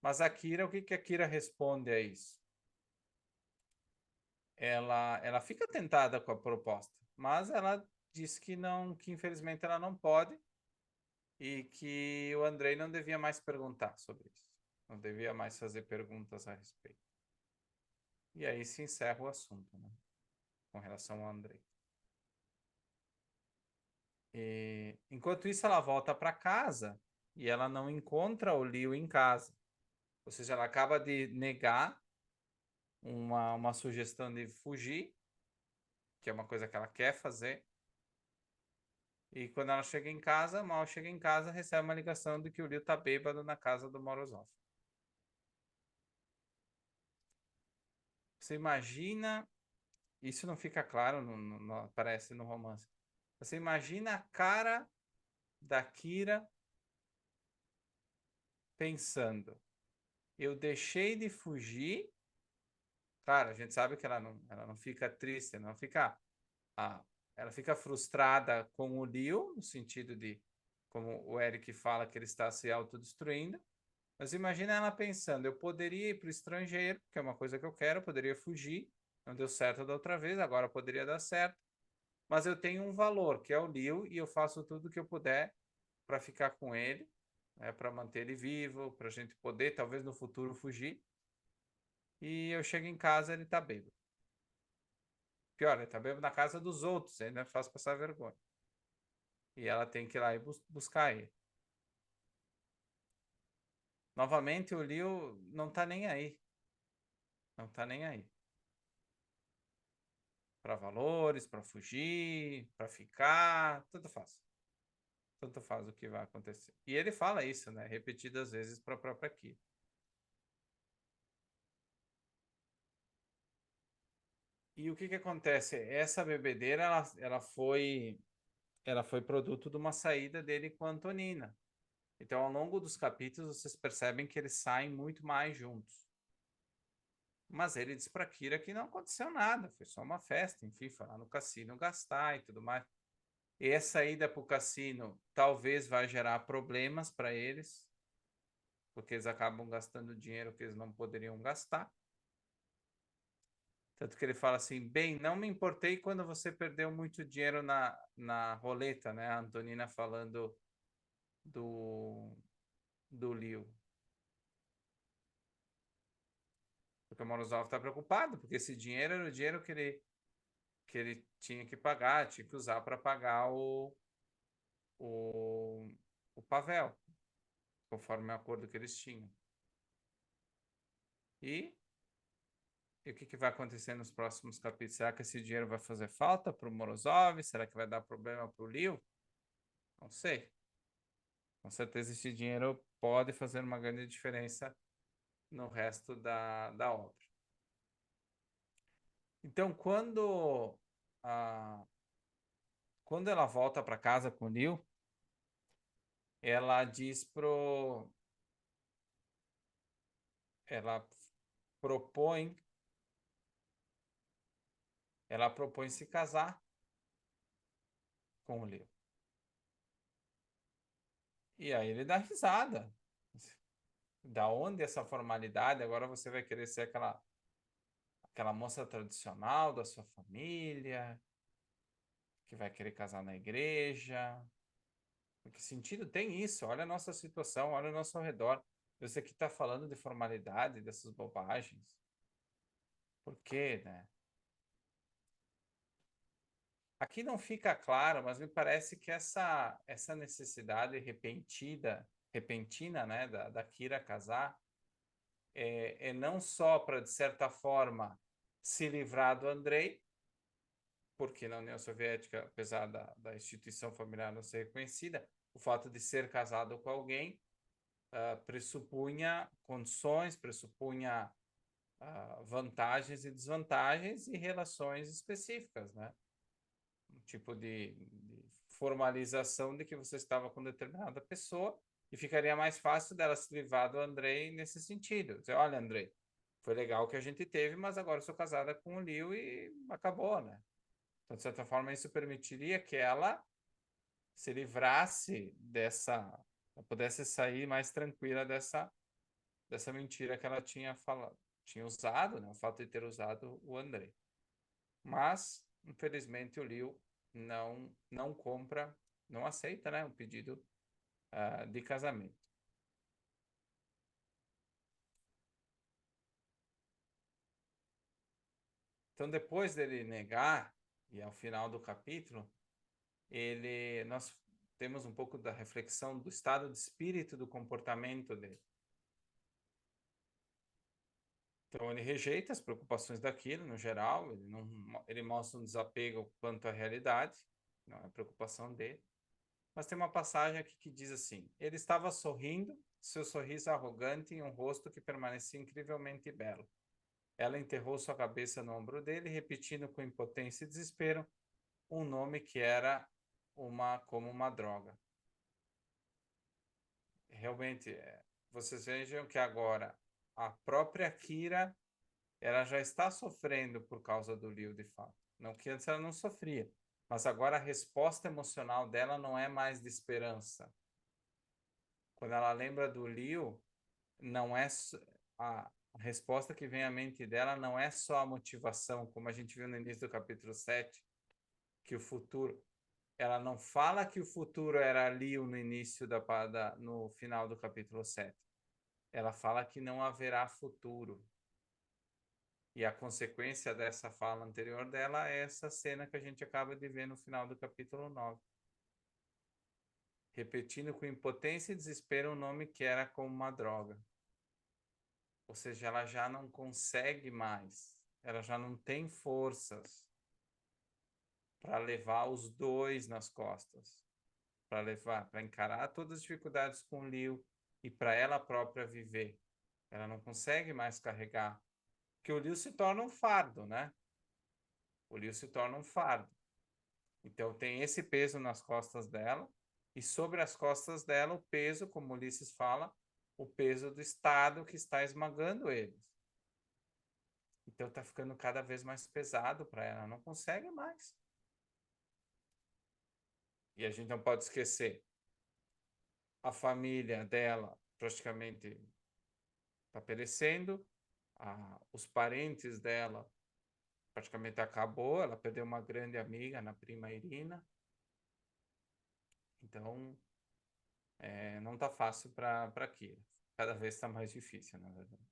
Mas a Kira, o que a Kira responde a isso? Ela fica tentada com a proposta, mas ela diz que não, que infelizmente ela não pode e que o Andrei não devia mais perguntar sobre isso. Não devia mais fazer perguntas a respeito. E aí se encerra o assunto, né, com relação ao Andrei. E, enquanto isso, ela volta para casa e ela não encontra o Liu em casa. Ou seja, ela acaba de negar uma sugestão de fugir, que é uma coisa que ela quer fazer. E quando ela chega em casa, mal chega em casa, recebe uma ligação de que o Liu tá bêbado na casa do Morozov. Você imagina, isso não fica claro, não aparece no romance. Você imagina a cara da Kira pensando: eu deixei de fugir. Claro, a gente sabe que ela não fica triste, não fica, ah, ela fica frustrada com o Liu, no sentido de, como o Eric fala, que ele está se autodestruindo. Mas imagina ela pensando: eu poderia ir para o estrangeiro, que é uma coisa que eu quero, eu poderia fugir, não deu certo da outra vez, agora poderia dar certo. Mas eu tenho um valor, que é o Liu, e eu faço tudo o que eu puder para ficar com ele, né, para manter ele vivo, para a gente poder, talvez no futuro, fugir. E eu chego em casa, ele está bêbado. Pior, ele está bêbado na casa dos outros, ainda faz passar vergonha. E ela tem que ir lá e buscar ele. Novamente, o Liu não está nem aí. Não está nem aí. Para valores, para fugir, para ficar, tudo faz. tanto faz o que vai acontecer. E ele fala isso, né? Repetidas vezes para a própria Kira. E o que que acontece? Essa bebedeira, ela foi produto de uma saída dele com a Antonina. Então, ao longo dos capítulos, vocês percebem que eles saem muito mais juntos. Mas ele diz para Kira que não aconteceu nada, foi só uma festa, enfim, foi lá no cassino gastar e tudo mais. E essa ida para o cassino talvez vai gerar problemas para eles, porque eles acabam gastando dinheiro que eles não poderiam gastar. Tanto que ele fala assim: bem, não me importei quando você perdeu muito dinheiro na roleta, né? A Antonina falando do, do Liu. Porque o Morozov está preocupado, porque esse dinheiro era o dinheiro que ele tinha que pagar, tinha que usar para pagar o, o Pavel, conforme o acordo que eles tinham. E, e o que, que vai acontecer nos próximos capítulos? Será que esse dinheiro vai fazer falta para o Morozov? Será que vai dar problema para o Liu? Não sei. Com certeza esse dinheiro pode fazer uma grande diferença no resto da obra. Então, quando ela volta para casa com o Liu, ela diz pro ela propõe ela propõe se casar com o Liu. E aí ele dá risada. Da onde essa formalidade? Agora você vai querer ser aquela moça tradicional da sua família, que vai querer casar na igreja. Que sentido tem isso? Olha a nossa situação, olha o nosso redor. Você que está falando de formalidade, dessas bobagens. Por quê, né? Aqui não fica claro, mas me parece que essa necessidade repentina, né, da Kira casar, é não só para, de certa forma, se livrar do Andrei, porque na União Soviética, apesar da instituição familiar não ser reconhecida, o fato de ser casado com alguém pressupunha condições, pressupunha vantagens e desvantagens e relações específicas, né? Um tipo de formalização de que você estava com determinada pessoa e ficaria mais fácil dela se livrar do Andrei nesse sentido. Dizer, olha, Andrei, foi legal que a gente teve, mas agora eu sou casada com o Liu e acabou, né? Então, de certa forma, isso permitiria que ela se livrasse pudesse sair mais tranquila dessa mentira que ela tinha falado, tinha usado, né? O fato de ter usado o André. Mas, infelizmente, o Liu não compra, não aceita, né? O pedido de casamento. Então, depois dele negar, e ao final do capítulo, nós temos um pouco da reflexão do estado de espírito do comportamento dele. Então ele rejeita as preocupações daquilo, no geral, ele mostra um desapego quanto à realidade, não é preocupação dele. Mas tem uma passagem aqui que diz assim: ele estava sorrindo, seu sorriso arrogante em um rosto que permanecia incrivelmente belo. Ela enterrou sua cabeça no ombro dele, repetindo com impotência e desespero um nome que era como uma droga. Realmente, vocês vejam que agora a própria Kira ela já está sofrendo por causa do Liu, de fato. Não que antes ela não sofria, mas agora a resposta emocional dela não é mais de esperança. Quando ela lembra do Liu, não é a resposta que vem à mente dela não é só a motivação, como a gente viu no início do capítulo 7, que o futuro, ela não fala que o futuro era Liu no início no final do capítulo 7. Ela fala que não haverá futuro. E a consequência dessa fala anterior dela é essa cena que a gente acaba de ver no final do capítulo 9. Repetindo com impotência e desespero um nome que era como uma droga. Ou seja, ela já não consegue mais, ela já não tem forças para levar os dois nas costas. para levar, para encarar todas as dificuldades com o Liu e para ela própria viver. Ela não consegue mais carregar, porque o Liu se torna um fardo, né? O Liu se torna um fardo. Então tem esse peso nas costas dela, e sobre as costas dela o peso, como Ulisses fala, o peso do Estado que está esmagando eles. Então está ficando cada vez mais pesado para ela, não consegue mais. E a gente não pode esquecer, a família dela praticamente está perecendo, os parentes dela praticamente acabou, ela perdeu uma grande amiga na prima Irina. Então, não está fácil para Kira. Cada vez está mais difícil, na verdade.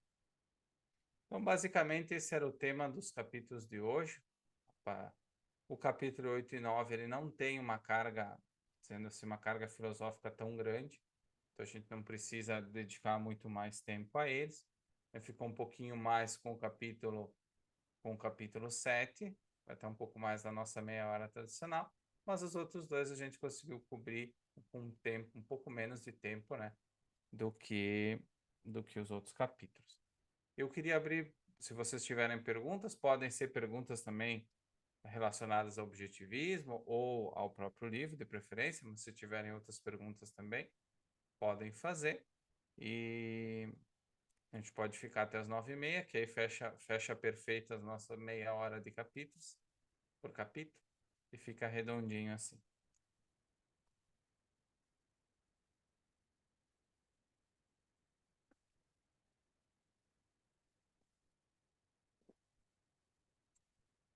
Então, basicamente, esse era o tema dos capítulos de hoje. O capítulo 8 e 9, ele não tem uma carga, sendo assim, uma carga filosófica tão grande. Então, a gente não precisa dedicar muito mais tempo a eles. Ficou um pouquinho mais com o capítulo 7. Vai estar um pouco mais da nossa meia hora tradicional. Mas os outros dois a gente conseguiu cobrir com um tempo, um pouco menos de tempo, né? Do que os outros capítulos. Eu queria abrir, se vocês tiverem perguntas, podem ser perguntas também relacionadas ao objetivismo ou ao próprio livro, de preferência, mas se tiverem outras perguntas também, podem fazer. E a gente pode ficar até as 9h30, que aí fecha perfeita a nossa meia hora de capítulos, por capítulo, e fica redondinho assim.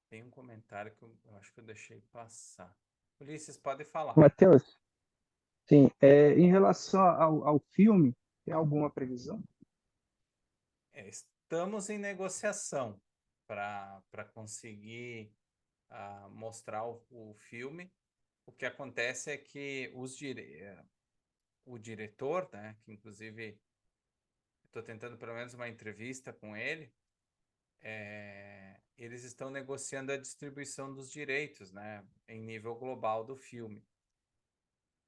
Tem um comentário que eu acho que eu deixei passar. Ulisses, pode falar. Matheus, sim, em relação ao filme, tem alguma previsão? Estamos em negociação para conseguir mostrar o filme. O que acontece é que o diretor, né, que inclusive estou tentando pelo menos uma entrevista com ele, eles estão negociando a distribuição dos direitos, né, em nível global do filme.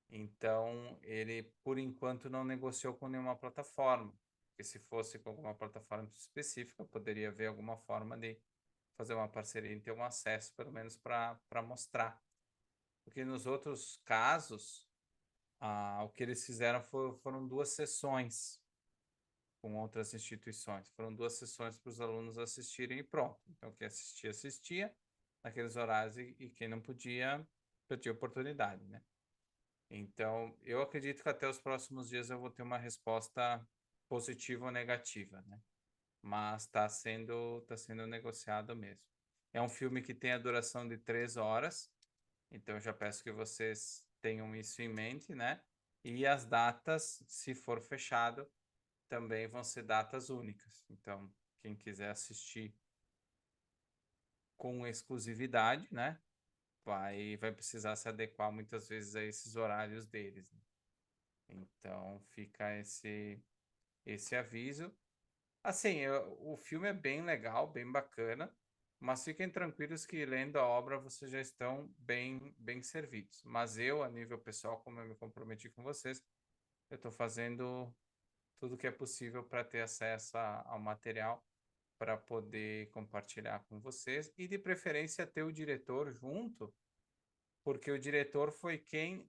Então, ele, por enquanto, não negociou com nenhuma plataforma. Porque se fosse com alguma plataforma específica, poderia haver alguma forma de fazer uma parceria e ter um acesso, pelo menos, para mostrar. Porque nos outros casos, o que eles fizeram foram 2 sessões com outras instituições. Foram 2 sessões para os alunos assistirem e pronto. Então, quem assistia, assistia naqueles horários e quem não podia, perdia a oportunidade, né? Então, eu acredito que até os próximos dias eu vou ter uma resposta positiva ou negativa, né? Mas está sendo negociado mesmo. É um filme que tem a duração de 3 horas, então eu já peço que vocês tenham isso em mente, né? E as datas, se for fechado, também vão ser datas únicas. Então, quem quiser assistir com exclusividade, né? Vai precisar se adequar muitas vezes a esses horários deles, né? Então fica esse aviso. Assim, o filme é bem legal, bem bacana, mas fiquem tranquilos que lendo a obra vocês já estão bem servidos. Mas eu, a nível pessoal, como eu me comprometi com vocês, eu estou fazendo tudo o que é possível para ter acesso ao material para poder compartilhar com vocês e de preferência ter o diretor junto, porque o diretor foi quem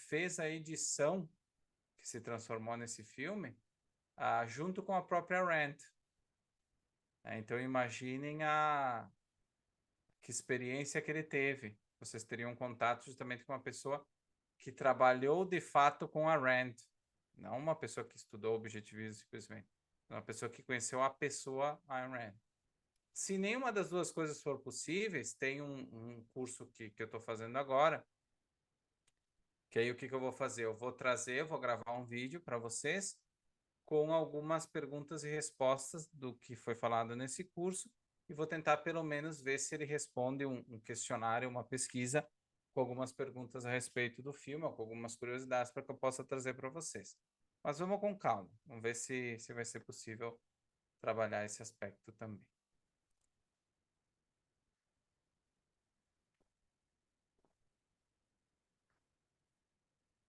fez a edição que se transformou nesse filme, junto com a própria Rand. Então imaginem que experiência que ele teve. Vocês teriam contato justamente com uma pessoa que trabalhou de fato com a Rand, não uma pessoa que estudou objetivismo simplesmente, uma pessoa que conheceu a pessoa Ayn Rand. Se nenhuma das duas coisas for possíveis, tem um curso que eu estou fazendo agora, que aí o que eu vou fazer? Eu vou gravar um vídeo para vocês com algumas perguntas e respostas do que foi falado nesse curso e vou tentar pelo menos ver se ele responde um questionário, uma pesquisa com algumas perguntas a respeito do filme, ou com algumas curiosidades para que eu possa trazer para vocês. Mas vamos com calma, vamos ver se vai ser possível trabalhar esse aspecto também.